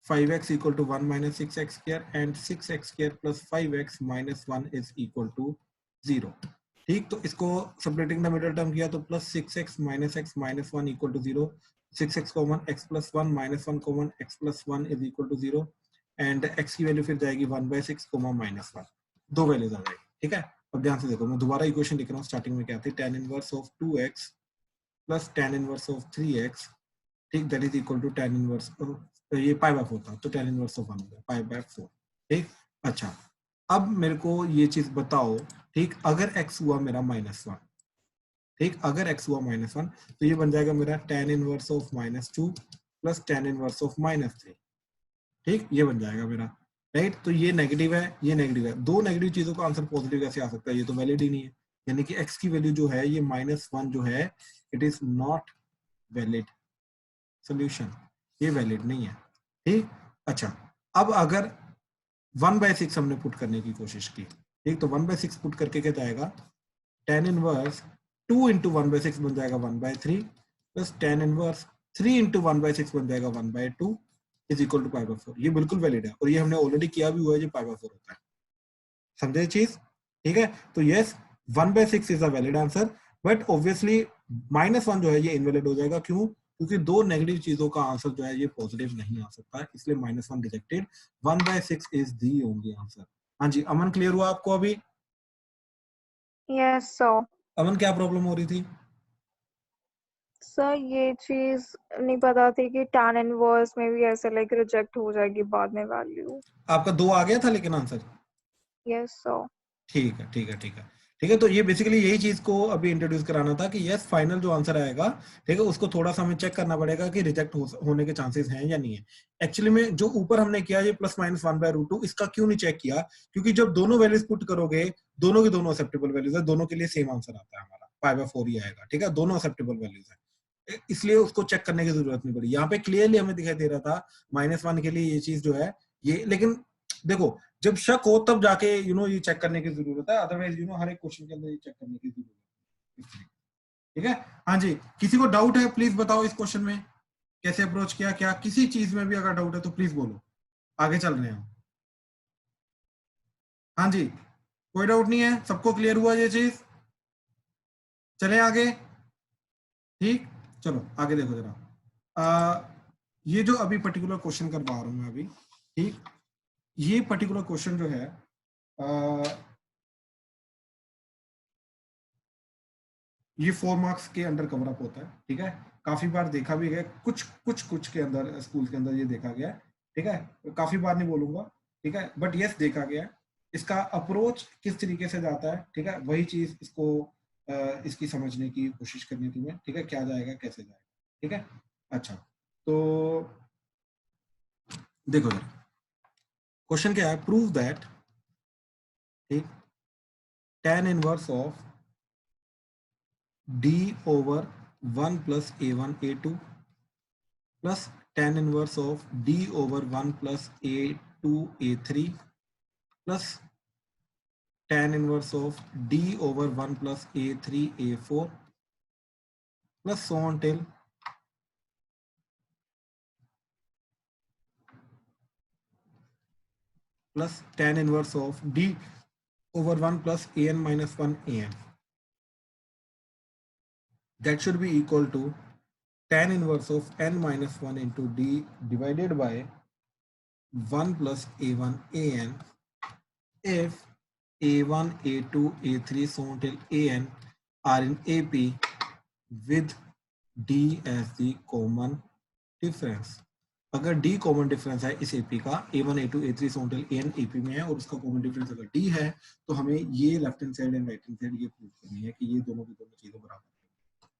S1: 5x equal to 1 minus 6x square and 6x square plus 5x minus 1 is equal to 0। ठीक, तो इसको सेपरेटिंग द मिडिल टर्म किया तो plus 6x minus x minus 1 equal to 0, 6x common, x plus 1 minus 1 common, x plus 1 is equal to 0 and x की value फिर जाएगी 1/6 minus 1, दो values आ जाएगी। ठीक है, अब ध्यान से देखो, मैं दोबारा इक्वेशन लिख रहा हूँ। स्टार्टिंग में क्या थी, tan inverse of 2x plus tan inverse of 3x, ठीक, that is equal to tan inverse, ये π/4 था, तो tan इनवर्स ऑफ 1 हो गया π/4। ठीक, अच्छा अब मेरे को ये चीज बताओ, ठीक, अगर x हुआ मेरा -1, ठीक, अगर x हुआ -1 तो ये बन जाएगा मेरा tan inverse of -2 plus tan inverse of -3। ठीक, ये बन जाएगा मेरा, राइट। तो ये नेगेटिव है, ये नेगेटिव है, दो नेगेटिव चीजों का आंसर पॉजिटिव कैसे आ सकता है? ये तो वैलिड ही नहीं है, यानी कि x की वैल्यू जो है ये -1 जो है it is not valid solution, ये वैलिड नहीं है। ठीक, अच्छा अब अगर 1/6 हमने पुट करने की कोशिश की, ठीक, तो 1/6 पुट करके क्या जाएगा, tan इनवर्स 2 इंटू 1/6 बन जाएगा 1/3 प्लस tan इनवर्स 3 इंटू 1/6 बन जाएगा 1/2 इज इक्वल टू π/4। ये बिल्कुल वैलिड है और ये हमने ऑलरेडी किया भी हुआ है, जो π/4 होता है। समझे चीज? ठीक है, तो yes 1/6 is a valid answer, but obviously -1 जो है ये इनवैलिड हो जाएगा। क्यों? क्योंकि दो नेगेटिव चीजों का आंसर जो है ये पॉजिटिव नहीं आ सकता, इसलिए -1 rejected, 1/6 is the only answer. हाँ जी, अमन क्लियर हुआ आपको अभी?
S9: Yes sir.
S1: अमन क्या प्रॉब्लम हो रही थी?
S9: सर ये चीज नहीं पता थी कि tan इनवर्स में भी ऐसे लाइक रिजेक्ट हो जाएगी बाद में वैल्यू।
S1: आपका 2 आ गया था लेकिन आंसर?
S9: Yes sir.
S1: ठीक है, ठीक है, ठीक है, ठीक है। तो ये बेसिकली यही चीज को अभी इंट्रोड्यूस कराना था कि यस फाइनल जो आंसर आएगा, ठीक है, उसको थोड़ा सा हमें चेक करना पड़ेगा कि रिजेक्ट होने के चांसेस हैं या नहीं है। एक्चुअली में जो ऊपर हमने किया ये +-1/√2, इसका क्यों नहीं चेक किया? क्योंकि जब दोनों वैल्यूज पुट करोगे, दोनों की दोनों एक्सेप्टेबल वैल्यूज है, दोनों के लिए सेम आंसर आता है हमारा, π/4 ही आएगा। ठीक है, दोनों एक्सेप्टेबल वैल्यूज है, इसलिए उसको चेक करने की जरूरत नहीं पड़ी। यहाँ पे क्लियरली हमें दिखाई दे रहा था -1 के लिए ये चीज जो है ये, लेकिन देखो जब शक हो तब जाके ये चेक करने की जरूरत है, अदरवाइज हर एक क्वेश्चन के अंदर ये चेक करने की जरूरत है। ठीक है, हाँ जी, किसी को डाउट है प्लीज बताओ इस क्वेश्चन में कैसे अप्रोच किया, क्या किसी चीज में भी अगर डाउट है तो प्लीज बोलो, आगे चल रहे हैं। हाँ जी, कोई डाउट नहीं है, सबको क्लियर हुआ ये चीज? चले आगे। ठीक, चलो आगे देखो जरा, ये जो अभी पर्टिकुलर क्वेश्चन करवा रहा हूं मैं अभी, ठीक, ये पर्टिकुलर क्वेश्चन जो है ये 4 मार्क्स के अंडर कवर अप होता है। ठीक है, काफी बार देखा भी गया, कुछ के अंदर स्कूल के अंदर ये देखा गया। ठीक है, काफी बार नहीं बोलूंगा, ठीक है, बट यस देखा गया। इसका अप्रोच किस तरीके से जाता है, ठीक है, वही चीज इसको इसकी समझने की कोशिश करनी है तुम्हें, ठीक है, क्या जाएगा कैसे जाएगा, ठीक है। अच्छा तो देखो क्वेश्चन क्या है, प्रूव दैट, ठीक, tan inverse of d over 1 plus a1 a2 plus tan inverse of d over 1 plus a2 a3 plus tan inverse of d over 1 plus a3 a4 plus so on till plus tan inverse of d over 1 plus an minus 1 an. That should be equal to tan inverse of n minus 1 into d divided by 1 plus a1 an if a1, a2, a3 so on till an are in AP with d as the common difference. अगर d common difference है इस AP का, a1, a2, a3 so on till an AP में है और उसका common difference अगर d है, तो हमें ये left hand side and right hand side ये प्रूव करनी है कि ये दोनों की दोनों चीजें बराबर हैं,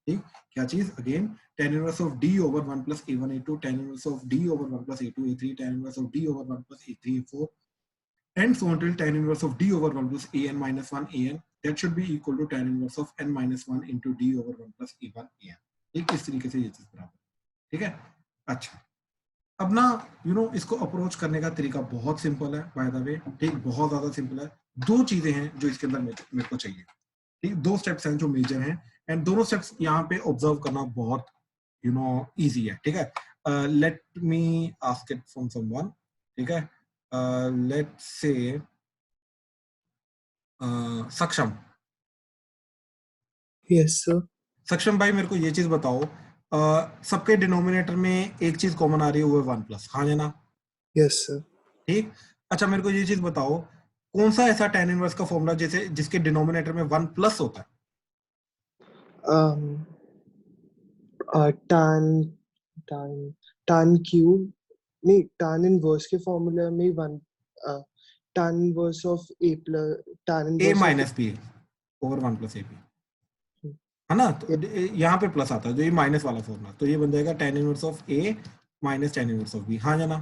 S1: ठीक। क्या चीज, again tan inverse of d over 1 plus a1 a2, tan inverse of d over 1 plus a2 a3, tan inverse of d over 1 plus a3 a4 and so on till tan inverse of d over 1 plus an minus 1 an. That should be equal to tan inverse of n minus 1 into d over 1 plus a1 an. ठीक, इस तरीके से ये चीज बराबर, ठीक है। अच्छा अब ना इसको अप्रोच करने का तरीका बहुत सिंपल है बाय द वे, ठीक, बहुत ज्यादा सिंपल है। दो चीजें हैं जो इसके अंदर मेरे को चाहिए, ठीक, दो स्टेप्स हैं जो मेजर हैं एंड दोनों स्टेप्स यहाँ पे ऑब्जर्व करना बहुत इजी है, ठीक है। Let me ask it from someone, ठीक है। लेट्स से सक्षम,
S8: यस सर।
S1: सक्षम भाई मेरे को ये चीज बताओ, सबके डिनोमिनेटर में एक चीज कॉमन आ रही है वो है 1 प्लस, हाँ है ना?
S8: Yes sir.
S1: ठीक, अच्छा मेरे को ये चीज बताओ कौन सा ऐसा tan इनवर्स का फॉर्मूला जैसे जिसके डिनोमिनेटर में 1 प्लस होता है?
S8: tan क्यूब नहीं, tan इनवर्स के फॉर्मूला में 1 tan inverse of a plus tan
S1: a
S8: inverse
S1: minus b over 1 plus ab है ना, तो यहाँ पे प्लस आता है जो ये माइनस वाला फॉर्मूला, तो ये बन जाएगा tan inverse of a minus tan inverse of b, हाँ है ना?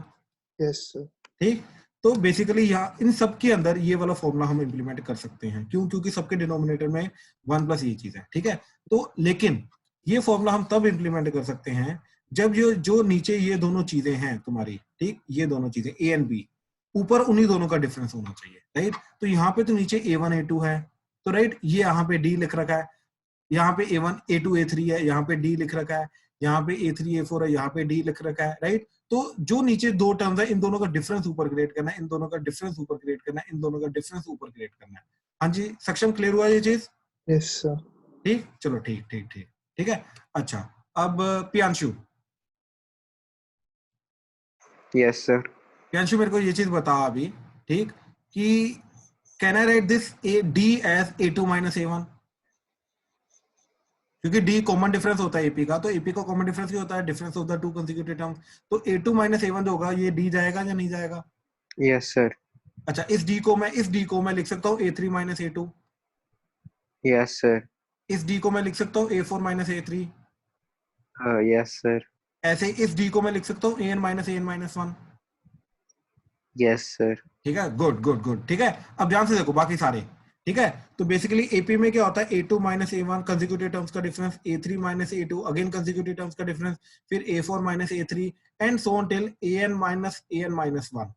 S8: Yes sir.
S1: ठीक, तो बेसिकली यहाँ इन सब के अंदर ये वाला फॉर्मूला हम इंप्लीमेंट कर सकते हैं, क्यों? क्योंकि सबके डिनोमिनेटर में 1 प्लस ये चीज है, ठीक है। तो लेकिन ये फॉर्मूला हम तब इंप्लीमेंट कर सकते हैं जब जो नीचे ये दोनों चीजें हैं तुम्हारी, ठीक, ये दोनों चीजें a एंड b, ऊपर उन्हीं दोनों का डिफरेंस होना चाहिए, राइट। तो यहाँ पे तो नीचे a1 a2 है, तो राइट ये यहाँ पे d लिख रखा है, यहाँ पे a1 a2 a3 है, यहाँ पे d लिख रखा है, यहाँ पे a3 a4 है, यहाँ पे d लिख रखा है, राइट। तो जो नीचे दो टर्म्स है इन दोनों का डिफरेंस ऊपर क्रिएट करना है, इन दोनों का डिफरेंस ऊपर क्रिएट करना है, इन दोनों का डिफरेंस ऊपर क्रिएट करना है। हाँ जी सक्षम, क्लियर हुआ ये चीज?
S8: Yes sir.
S1: ठीक, चलो ठीक ठीक ठीक ठीक है। अच्छा अब प्रियांशु,
S5: यस सर।
S1: प्रियांशु मेरे को ये चीज बता अभी, ठीक, कि can I write this d as a2 minus a1, क्योंकि d कॉमन डिफरेंस होता है AP का, तो AP का कॉमन डिफरेंस क्या होता है? Difference of the two consecutive terms, तो a2 माइनस a1 जो होगा ये d जाएगा या नहीं जाएगा?
S5: Yes sir.
S1: अच्छा इस d को मैं लिख सकता हूँ a3 minus a2,
S5: yes sir.
S1: इस d को मैं लिख सकता हूँ a4 minus a3,
S5: yes sir.
S1: ऐसे इस d को मैं लिख सकता हूँ an minus an-1।
S5: Yes sir.
S1: ठीक है, गुड गुड गुड, ठीक है। अब ध्यान से देखो बाकी सारे, ठीक है। तो बेसिकली AP में क्या होता है? a2 minus a1 consecutive terms का difference, a3 minus a2 again consecutive terms का डिफरेंस, फिर a4 minus a3 and so on till an minus an-1।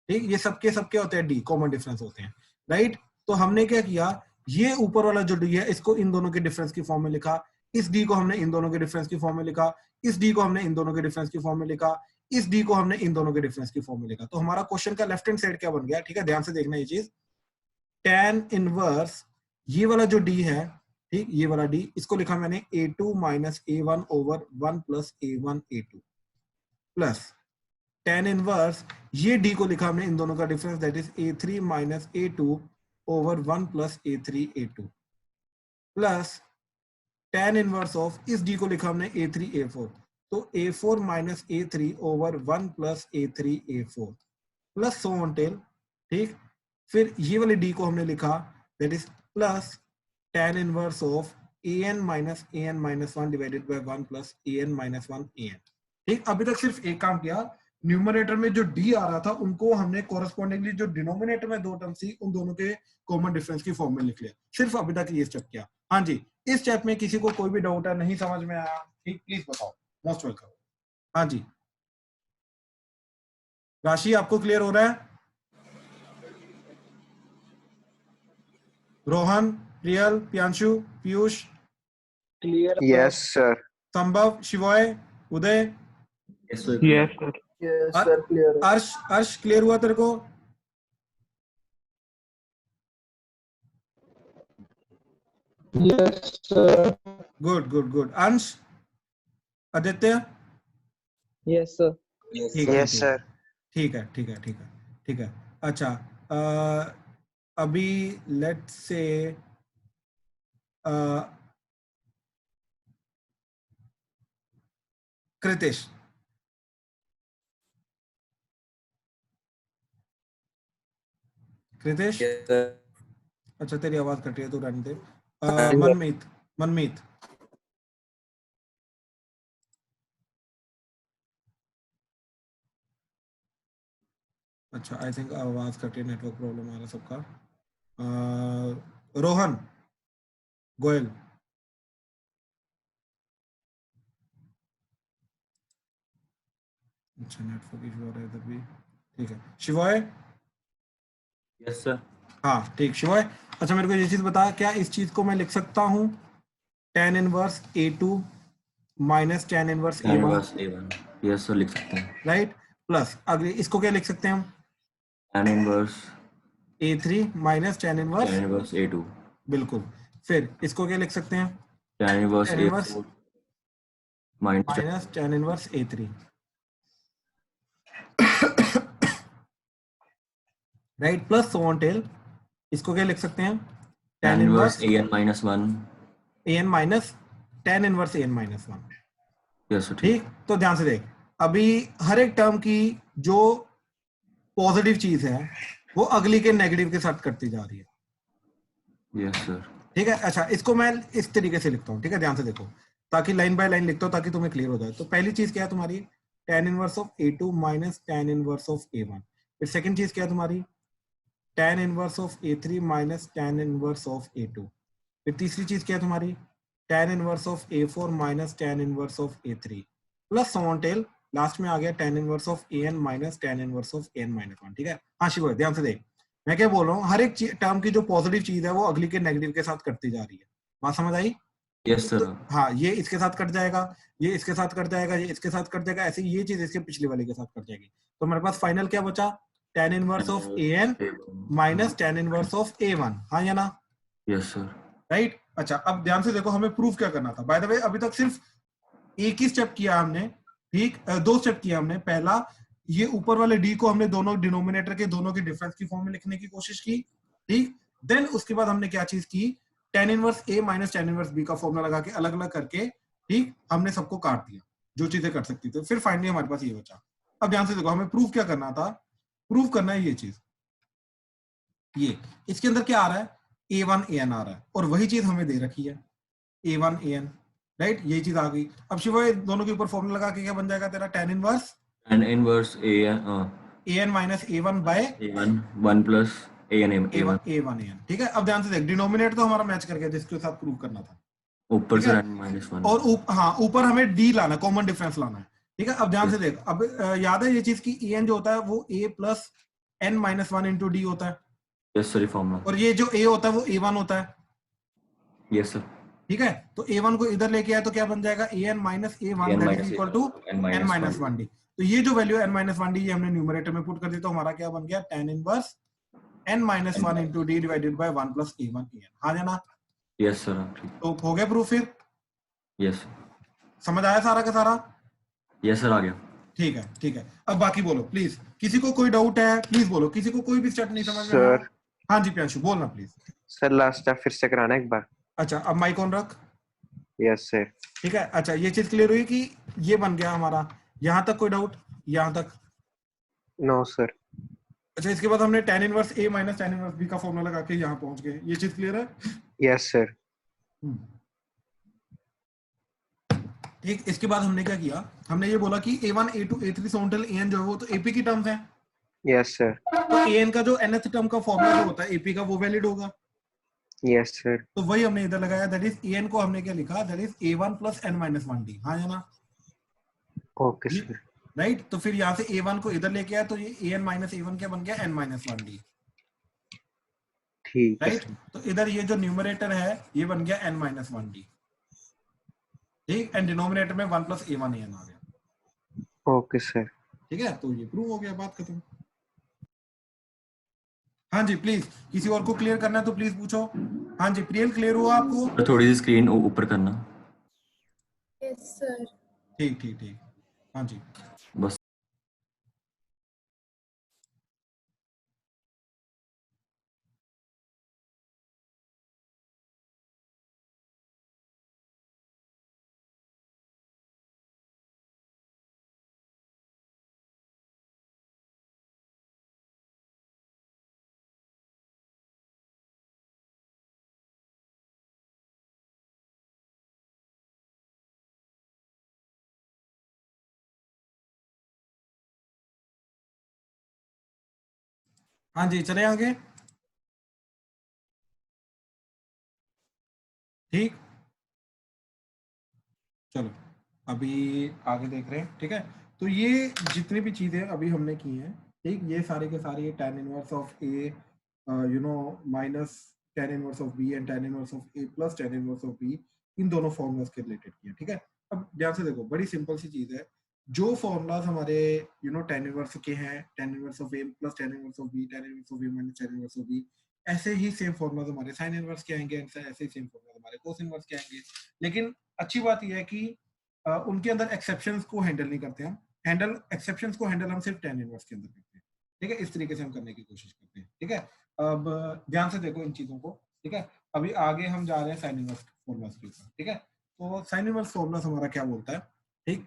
S1: ठीक, ये सबके होते हैं d कॉमन डिफरेंस होते हैं, राइट। तो हमने क्या किया, ये ऊपर वाला जो d है इसको इन दोनों के डिफरेंस की फॉर्म में लिखा, इस d को हमने इन दोनों के डिफरेंस की फॉर्म में लिखा, इस d को हमने इन दोनों के डिफरेंस की फॉर्म में लिखा, इस d को हमने इन दोनों के डिफरेंस की फॉर्म में लिखा। तो हमारा क्वेश्चन का लेफ्ट हैंड साइड क्या बन गया? ठीक है, ध्यान से देखना ये चीज, tan इनवर्स ये वाला जो d है, ठीक, ये वाला d, इसको लिखा मैंने a2 minus a1 over 1 plus a1 a2 plus tan inverse ये d को लिखा हमने इन दोनों का difference, that is a3 minus a2 over 1 plus a3 a2 plus tan inverse of इस d को लिखा हमने a3 a4, तो a4 minus a3 over 1 plus a3 a4 plus so on till, ठीक, फिर ये वाले डी को हमने लिखा that is plus tan inverse of an minus an minus 1 divided by 1 plus an minus 1 an। ठीक, अभी तक सिर्फ एक काम किया, न्यूमरेटर में जो डी आ रहा था उनको हमने कोरस्पॉन्डिंगली जो डिनोमिनेटर में दो टर्म्स थी उन दोनों के कॉमन डिफरेंस की फॉर्म में लिख लिया। सिर्फ अभी तक ये स्टेप किया। हाँ जी, इस स्टेप में किसी को कोई भी डाउट है, नहीं समझ में आया, ठीक, प्लीज बताओ, मोस्ट वेलकम। हाँ जी, राशि आपको क्लियर हो रहा है? Rohan, Priyal, Priyanshu, Piyush,
S7: clear
S8: Yes, sir.
S1: संभव, शिवॉय, उदय,
S3: Yes, sir.
S6: Yes, sir.
S8: Yes, sir. Clear.
S1: अर्श, अर्श क्लियर हुआ तेरे को?
S7: Yes, sir.
S1: Good good good. अंश, आदित्य,
S7: Yes, sir.
S1: ठीक है,
S5: यस सर।
S1: ठीक है, ठीक है, ठीक है, ठीक है। अच्छा, अभी let's say Kritesh, Kritesh,
S4: Yes, sir.
S1: अच्छा तेरी आवाज कट रही है तो रहने दे। मनमीत, मनमीत, अच्छा आई थिंक आवाज कट रही है, नेटवर्क प्रॉब्लम आ रहा है सबका। रोहन, गोयल, अच्छा नेटवर्क इशू आ रहा है इधर भी, ठीक है। शिवाय,
S3: Yes, sir.
S1: हाँ ठीक, शिवाय। अच्छा मेरे को ये चीज बता, क्या इस चीज को मैं लिख सकता हूँ tan inverse a2 minus tan inverse
S3: Tan
S1: a1,
S3: inverse A1. Yes, sir, लिख सकते हैं।
S1: राइट, प्लस अगले इसको क्या लिख सकते हैं हम?
S3: Tan inverse
S1: a3 minus tan
S3: tan
S1: inverse,
S3: inverse A2.
S1: बिल्कुल। फिर इसको क्या लिख सकते हैं?
S3: Tan inverse
S1: tan inverse
S3: A4 minus
S1: minus tan inverse a3, right, plus so on till. इसको क्या लिख सकते हैं?
S3: tan inverse AN minus 1.
S1: an minus tan inverse an minus 1।
S3: Yes, sir.
S1: ठीक, तो ध्यान से देख, अभी हर एक टर्म की जो पॉजिटिव चीज है वो अगली के नेगेटिव के साथ कटती जा रही है।
S3: Yes, sir.
S1: ठीक है, अच्छा इसको मैं इस तरीके से लिखता हूँ, ठीक है, ध्यान से देखो, ताकि लाइन बाय लाइन लिखता हूँ ताकि तुम्हें क्लियर हो जाए। तो पहली चीज क्या है तुम्हारी? tan inverse of a2 minus tan inverse of a1। फिर सेकंड चीज क्या है तुम्हारी? tan inverse of a3 minus tan inverse of a2। फिर तीसरी चीज क्या है तुम्हारी? tan inverse of a4 minus tan inverse of a3 plus so on till, last में आ गया tan inverse of an minus tan inverse of an minus 1। ठीक है, हाँ शिव, ध्यान से देख, मैं क्या बोल रहा हूँ, हर एक टर्म की जो पॉजिटिव चीज है वो अगली के नेगेटिव के साथ कटती जा रही है। बात समझ आई?
S3: Yes, sir.
S1: हाँ, ये इसके साथ कट जाएगा, ये इसके साथ कट जाएगा, ये इसके साथ कट जाएगा, ऐसे ये चीज इसके पिछले वाले के साथ कट जाएगी। तो मेरे पास फाइनल क्या बचा? tan inverse of an minus tan inverse of a1। हाँ या ना?
S3: Yes, sir.
S1: राइट, अच्छा अब ध्यान से देखो, हमें प्रूफ क्या करना था। बाय द वे अभी तक सिर्फ एक ही स्टेप किया हमने, ठीक, दो स्टेप किया हमने। पहला, ये ऊपर वाले डी को हमने दोनों डिनोमिनेटर के दोनों के डिफरेंस की फॉर्म में लिखने की कोशिश की, ठीक। देन उसके बाद हमने क्या चीज की? tan inverse a minus tan inverse b का फॉर्मूला लगा के अलग अलग करके, ठीक, हमने सबको काट दिया जो चीजें कर सकती थी। फिर फाइनली हमारे पास ये बचा। अब ध्यान से देखो, हमें प्रूफ क्या करना था? प्रूफ करना है ये चीज, ये इसके अंदर क्या आ रहा है? a1 an आ रहा है, और वही चीज हमें दे रखी है a1 an, राइट, यही चीज आ गई। अब शिवा दोनों के ऊपर फॉर्मूला लगा के क्या बन जाएगा तेरा? tan inverse
S3: Tan inverse
S1: an minus a1 by
S3: A1 1 plus AN A1.
S1: a1 an। ठीक है, अब ध्यान से देख, डिनोमिनेटर तो हमारा मैच कर गया जिसके साथ प्रूव करना था,
S3: ऊपर
S1: ठीक
S3: से
S1: है?
S3: n minus 1.
S1: और हाँ, ऊपर हमें डी लाना, कॉमन डिफरेंस लाना है। ठीक है, अब ध्यान से देख, अब याद है ये चीज की an जो होता है वो a plus n minus 1 into D होता है,
S3: Yes, sir. Formula.
S1: और ये जो a होता है वो a1 होता है।
S3: Yes, sir.
S1: ठीक है, तो a1 को इधर लेके आए तो क्या बन जाएगा? an minus a1 that is equal to n minus 1d। तो ये जो वैल्यू n माइनस 1d ये हमने न्यूमरेटर में पुट कर दी, तो हमारा क्या बन गया? tan inverse n minus 1 into d divided by 1 plus a1 an। हाँ जाना?
S3: Yes, sir.
S1: तो हो गया प्रूफ फिर?
S3: Yes.
S1: समझ आया सारा का सारा?
S3: Yes, sir. आ गया.
S1: ठीक है, ठीक है, अब बाकी बोलो प्लीज। किसी को कोई डाउट है प्लीज बोलो, किसी को कोई भी स्टेप नहीं समझ में आया?
S8: सर,
S1: हाँ जी प्रियांशु बोलना प्लीज।
S8: सर लास्ट स्टेप फिर से कराना एक बार।
S1: अच्छा, अब माइक ऑन रख।
S8: Yes sir.
S1: ठीक है, अच्छा ये चीज क्लियर हुई कि ये बन गया हमारा? यहाँ तक कोई डाउट? यहाँ तक?
S8: No sir.
S1: अच्छा, इसके बाद हमने tan inverse a minus tan inverse b का फॉर्मूला लगा के यहाँ पहुंच गए। ये चीज क्लियर है?
S5: Yes sir.
S1: ठीक, इसके बाद हमने क्या किया, हमने ये बोला कि a1 a2 a3 से until an जो है वो तो AP की टर्म्स है।
S5: Yes sir.
S1: तो an का जो nth टर्म का फॉर्मूला जो होता है AP का वो वैलिड होगा।
S5: Yes sir.
S1: तो वही हमने इधर लगाया, दैट इज an को हमने क्या लिखा, that is a1 plus n minus 1d। हाँ या ना?
S5: Okay sir.
S1: राइट, तो फिर यहाँ से a1 को इधर लेके आया तो ये an माइनस a1 क्या बन गया, n माइनस 1d।
S5: ठीक है
S1: राइट,
S5: सर।
S1: तो इधर ये जो न्यूमरेटर है ये बन गया n माइनस 1d। ठीक, एंड डिनोमिनेटर में 1 प्लस a1 an आ गया।
S5: Okay sir.
S1: ठीक है, तो ये प्रूव हो गया, बात खत्म। हाँ जी, प्लीज किसी और को क्लियर करना है तो प्लीज पूछो। हाँ जी, प्रियल क्लियर हुआ आपको?
S3: तो थोड़ी सी स्क्रीन ऊपर करना।
S10: Yes sir.
S1: ठीक ठीक ठीक, हाँ जी।
S3: बस
S1: हाँ जी, चले आगे। ठीक, चलो अभी आगे देख रहे हैं। ठीक है, तो ये जितनी भी चीजें अभी हमने की हैं, ठीक, ये सारे के सारे tan inverse of a you know minus tan inverse of b and tan inverse of a plus tan inverse of b, इन दोनों फॉर्मूलाज के रिलेटेड किया। ठीक है, अब ध्यान से देखो, बड़ी सिंपल सी चीज है, जो फॉर्मूलाज हमारे tan इनवर्स के हैं, tan inverse of a plus tan inverse of b, tan inverse of a minus tan inverse of b, ऐसे ही सेम फॉर्मूलाज हमारे sin इनवर्स के आएंगे, ऐसे ही सेम फॉर्मूलाज हमारे cos इनवर्स के आएंगे। लेकिन अच्छी बात यह है कि उनके अंदर एक्सेप्शंस को हैंडल नहीं करते हम, एक्सेप्शंस को हैंडल हम सिर्फ tan इनवर्स के अंदर करते हैं। ठीक है, इस तरीके से हम करने की कोशिश करते हैं। ठीक है, अब ध्यान से देखो इन चीजों को। ठीक है, अभी आगे हम जा रहे हैं साइन इनवर्स फॉर्मूलास के ऊपर। ठीक है, तो साइन इनवर्स फॉर्मूला हमारा क्या बोलता है? ठीक,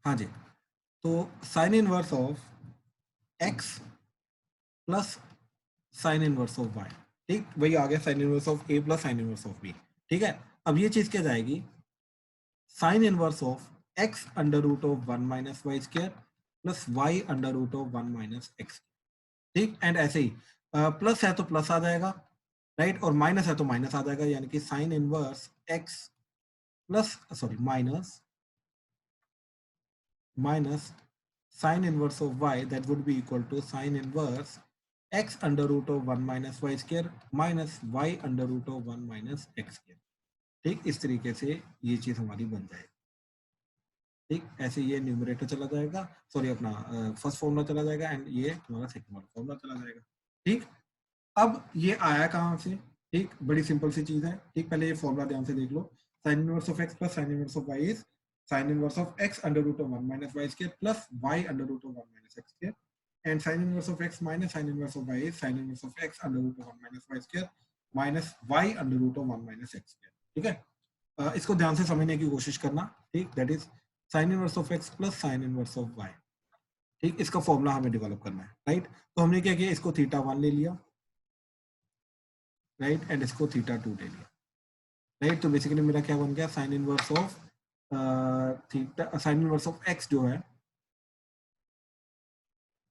S1: हाँ जी, तो sine inverse of x plus sine inverse of y। ठीक, वही आ गया sine inverse of a plus sine inverse of b। ठीक है, अब ये चीज क्या जाएगी, sine inverse of x under root of 1 minus y square plus y under root of 1 minus x. ठीक, एंड ऐसे ही प्लस है तो प्लस आ जाएगा, राइट, और माइनस है तो माइनस आ जाएगा, यानी कि sine inverse x plus sorry minus sine inverse of y, that would be equal to sine inverse x under root of 1 minus y square minus y under root of 1 minus x square. ठीक, इस तरीके से ये चीज हमारी बन जाएगी। ठीक, ऐसे ये न्यूमरेटर चला जाएगा, सॉरी अपना फर्स्ट फॉर्मूला चला जाएगा, एंड ये हमारा सेकंड वाला फॉर्मूला चला जाएगा। ठीक, अब ये आया कहाँ से? ठीक, बड़ी सिंपल सी चीज है। ठीक, पहले ये फॉर्मूला ध्यान से देख लो, sine inverse of x plus sine inverse of y is sine inverse of x under root of 1 minus y square plus y under root of 1 minus x square, and sine inverse of x minus sine inverse of y is sine inverse of x under root of 1 minus y square minus y under root of 1 minus x square. ठीक है, इसको ध्यान से समझने की कोशिश करना। ठीक, that is sine inverse of x plus sine inverse of y। ठीक, इसका फॉर्मूला हमें डेवलप करना है, राइट। तो हमने क्या किया, इसको θ1 ले लिया, राइट, एंड इसको θ2 ले लिया, राइट। तो बेसिकली मेरा क्या बन गया, sine inverse of theta, sign inverse of x जो है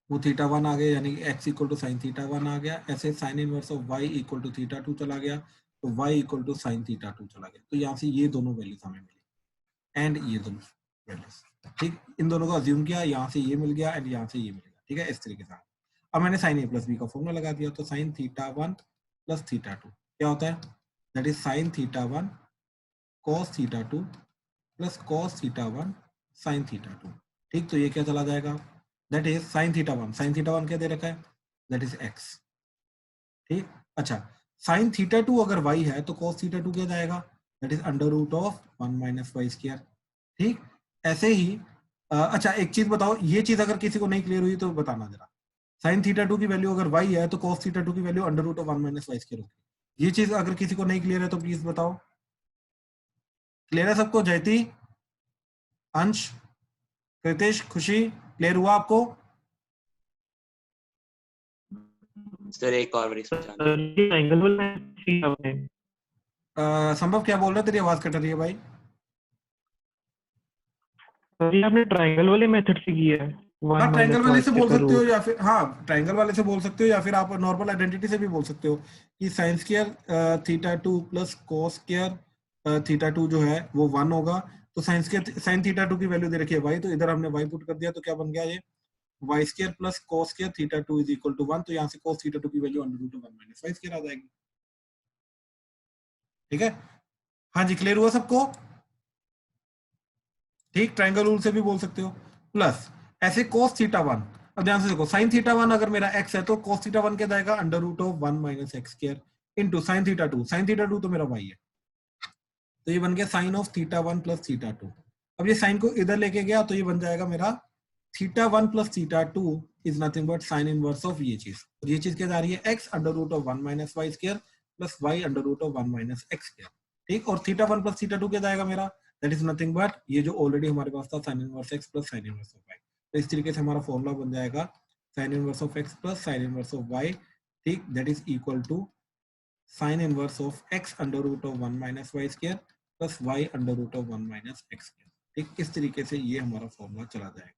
S1: वो θ1 आ गया, यानी कि x इक्वल टू साइन θ1 आ गया। ऐसे sine inverse of y equal to θ2 चला गया, तो y इक्वल टू साइन θ2 चला गया। तो यहाँ से ये दोनों वैल्यूज हमें मिली एंड ये दोनों वैल्यूज। ठीक, इन दोनों को अज्यूम किया, यहाँ से ये मिल गया एंड यहाँ से ये मिल गया। ठीक है, इस तरीके से। अब मैंने साइन a प्लस b का फॉर्मूला लगा दिया, तो साइन θ1 प्लस θ2 क्या होता है, that is sine θ1 cos θ2 plus cos θ1 sine θ2। ठीक, तो ये क्या चला जाएगा, दैट इज साइन θ1 क्या दे रखा है, दैट इज x। ठीक, अच्छा, साइन θ2 अगर y है तो cos θ2 क्या जाएगा, that is under root of 1 minus y square. ठीक, ऐसे ही अच्छा एक चीज बताओ, ये चीज अगर किसी को नहीं क्लियर हुई तो बताना जरा, साइन θ2 की वैल्यू अगर y है तो cos θ2 की value under root of 1 minus y square होगी। ये चीज अगर किसी को नहीं क्लियर है तो प्लीज बताओ। क्लियर है सबको? जयती, अंश, रितेश, खुशी, क्लियर हुआ आपको?
S4: सर एक और बार इसमें जानना
S6: सर ये ट्रायंगल वाला ठीक है आपने।
S1: संभव क्या बोल रहे हो? तेरी आवाज कट रही है भाई।
S6: सर ये आपने ट्रायंगल वाले मेथड से किया है।
S1: हाँ, ट्रायंगल वाले से बोल सकते हो
S6: रूट।
S1: या फिर हाँ ट्रायंगल वाले से बोल सकते हो या फिर आप नॉर्मल आइडेंटिटी से भी बोल सकते हो कि sine square theta 2 plus cos square theta 2 जो है वो 1 होगा। तो साइन थीटा 2 की वैल्यू दे रखी है y, तो इधर हमने y पुट कर दिया, तो क्या बन गया ये y square plus cos square theta 2 is equal to 1। तो यहाँ से कॉस थीटा 2 की value under root 1 minus y square आ जाएगी। ठीक है, हाँ जी, क्लियर हुआ सबको? ठीक, ट्रायंगल रूल से भी बोल सकते हो। प्लस ऐसे cos थीटा 1, अब ध्यान से देखो साइन थीटा 1 अगर मेरा x है तो cos थीटा 1 क्या जाएगा under root of 1 minus x square into sine theta 2। Sine theta 2 तो मेरा y है, तो ये बन गया sine of theta 1 plus theta 2। अब ये साइन को इधर लेके गया तो ये बन जाएगा मेरा theta 1 plus theta 2 is nothing but sign inverse of ये चीज। और ये चीज क्या जा रही है x under root of 1 minus y square plus y under root of 1 minus x square. ठीक, और थीटा 1 प्लस थीटा 2 क्या जाएगा मेरा, दैट इज नथिंग बट ये जो ऑलरेडी हमारे पास था sine inverse x plus sine inverse of y। तो इस तरीके से हमारा फॉर्मूला बन जाएगा sine inverse of x plus sine inverse of y। ठीक, that is equal to sine inverse of x under root of 1 minus y square plus y under root of 1 minus x square. ठीक, इस तरीके से ये हमारा formula चला जाएगा।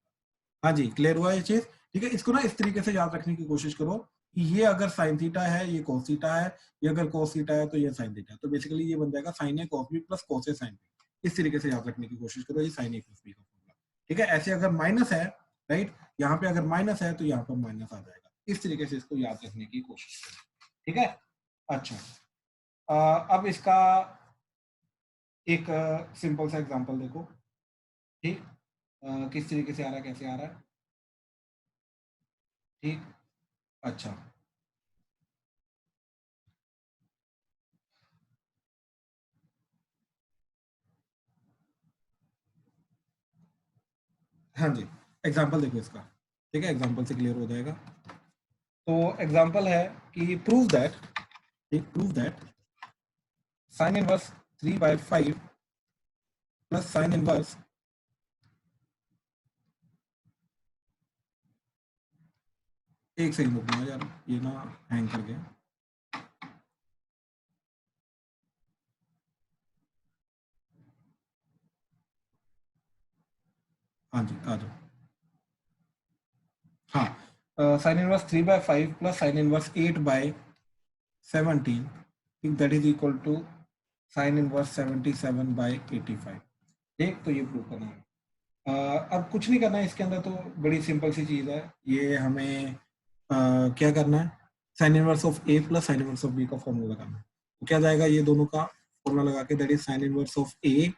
S1: हाँ जी, क्लियर हुआ ये चीज? ठीक है, इसको ना इस तरीके से याद रखने की कोशिश करो कि ये अगर साइन थीटा है, ये cos थीटा है, ये अगर cos थीटा है तो ये साइन थीटा है। तो बेसिकली ये बन जाएगा साइन ए cos b प्लस cos ए साइन बी। इस तरीके से याद रखने की कोशिश करो ये साइन ए प्लस बी का फॉर्मूला। ठीक है, ऐसे अगर माइनस है, राइट, यहाँ पे अगर माइनस है तो यहाँ पर माइनस आ जाएगा। इस तरीके से इसको याद रखने की कोशिश करो। ठीक है, अच्छा, अब इसका एक सिंपल सा एग्जांपल देखो। ठीक, किस तरीके से आ रहा है, कैसे आ रहा है। ठीक, अच्छा, हाँ जी, एग्जांपल देखो इसका। ठीक है, एग्जांपल से क्लियर हो जाएगा। तो एग्जांपल है कि prove that sine inverse 3/5 plus sine inverse एक सेकंड रुकना यार, ये ना हैंग कर गया। हाँ जी, आ जाओ। हाँ, sine inverse 3/5 plus sine inverse 8/17, that is equal to sine inverse 77/85। ठीक, तो ये प्रूव करना है। अब कुछ नहीं करना है इसके अंदर, तो बड़ी सिंपल सी चीज है। ये हमें क्या करना है, sine inverse of a plus sine inverse of b का फॉर्मूला लगाना है। तो क्या जाएगा, ये दोनों का फॉर्मूला लगा के that is sine inverse of a,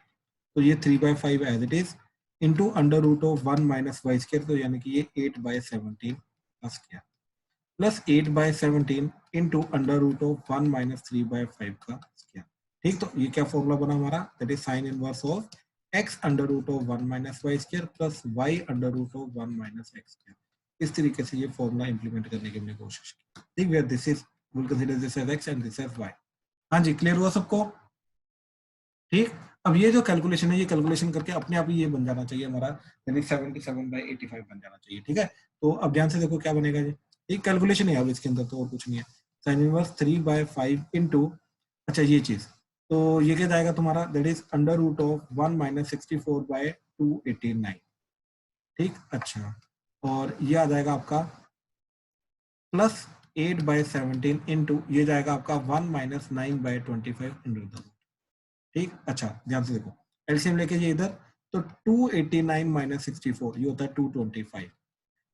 S1: तो ये 3/5 as it is into under root of 1 minus y square, तो यानी कि ये 8/17 का square plus 8/17 into under root of 1 minus 3/5 का स्क्वायर। ठीक, तो ये क्या फॉर्मूला बना हमारा, that is sine inverse of x under root of 1 minus y square plus y under root of 1 minus x square. इस तरीके से ये फॉर्मूला इंप्लीमेंट करने की हमने कोशिश की। ठीक, where this is will consider this as x and this as y। हाँ जी, क्लियर हुआ सबको? ठीक, अब ये जो कैलकुलेशन है, ये कैलकुलेशन करके अपने आप ही ये बन जाना चाहिए हमारा, यानी 77/85 बन जाना चाहिए। ठीक है, तो अब ध्यान से देखो क्या बनेगा ये, एक कैलकुलेशन है अब इसके अंदर, तो और कुछ नहीं है। साइन इनवर्स 3/5 इंटू, अच्छा ये चीज, तो ये क्या जाएगा तुम्हारा, that is under root of 1 minus 64/289। ठीक, अच्छा, और ये आ जाएगा आपका प्लस 8/17 इंटू ये जाएगा आपका 1 माइनस 9/25 इंटू द। ठीक, अच्छा ध्यान से देखो, एलसीएम लेके ये इधर, तो 289 माइनस 64 ये होता है 225,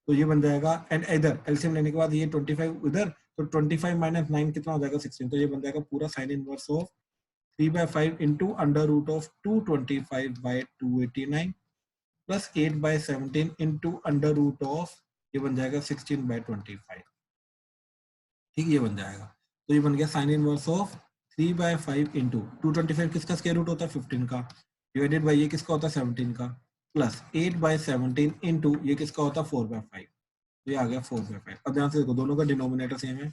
S1: तो ये बन जाएगा। एंड इधर एलसीएम लेने के बाद ये 25 इधर, तो 25 माइनस 9 कितना हो जाएगा 16, तो ये बन जाएगा पूरा sine inverse of 3/5 into under root of 225/289 plus 8/17 into under root of ये बन जाएगा 16/25। ठीक, ये बन जाएगा, तो ये बन गया साइन इनवर्स ऑफ 3/5 इंटू 225 किसका स्क्वायर रूट होता है 15 का, डिवाइडेड बाई ये किसका होता है 17 का, प्लस 8/17 इंटू ये किसका होता है 4/5, तो ये आ गया 4/5। अब ध्यान से देखो दोनों का डिनोमिनेटर सेम है,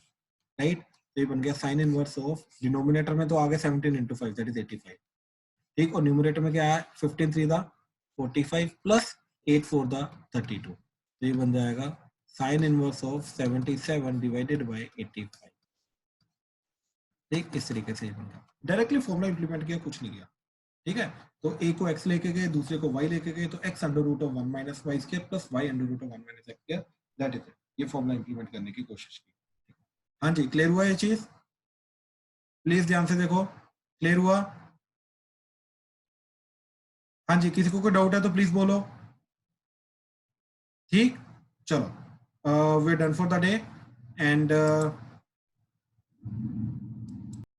S1: राइट, तो ये बन गया साइन इनवर्स ऑफ, डिनोमिनेटर में तो आ गया 17 इंटू 5 दैट इज 85। ठीक, और न्यूमरेटर में क्या है 15 3 था 45 प्लस 8 4 द 32, तो ये बन जाएगा sine inverse of 77 divided by 85। ठीक, इस तरीके से ये बन गया। डायरेक्टली फॉर्मूला इंप्लीमेंट किया, कुछ नहीं किया। ठीक है, तो a को x लेके गए, दूसरे को y लेके गए, तो x under root of 1 minus y square plus y under root of 1 minus x square, that is it. ये फॉर्मूला इंप्लीमेंट करने की कोशिश की। हाँ जी, क्लियर हुआ ये चीज? प्लीज ध्यान से देखो, क्लियर हुआ? हाँ जी, किसी को कोई डाउट है तो प्लीज बोलो। ठीक, चलो, we are done for the day and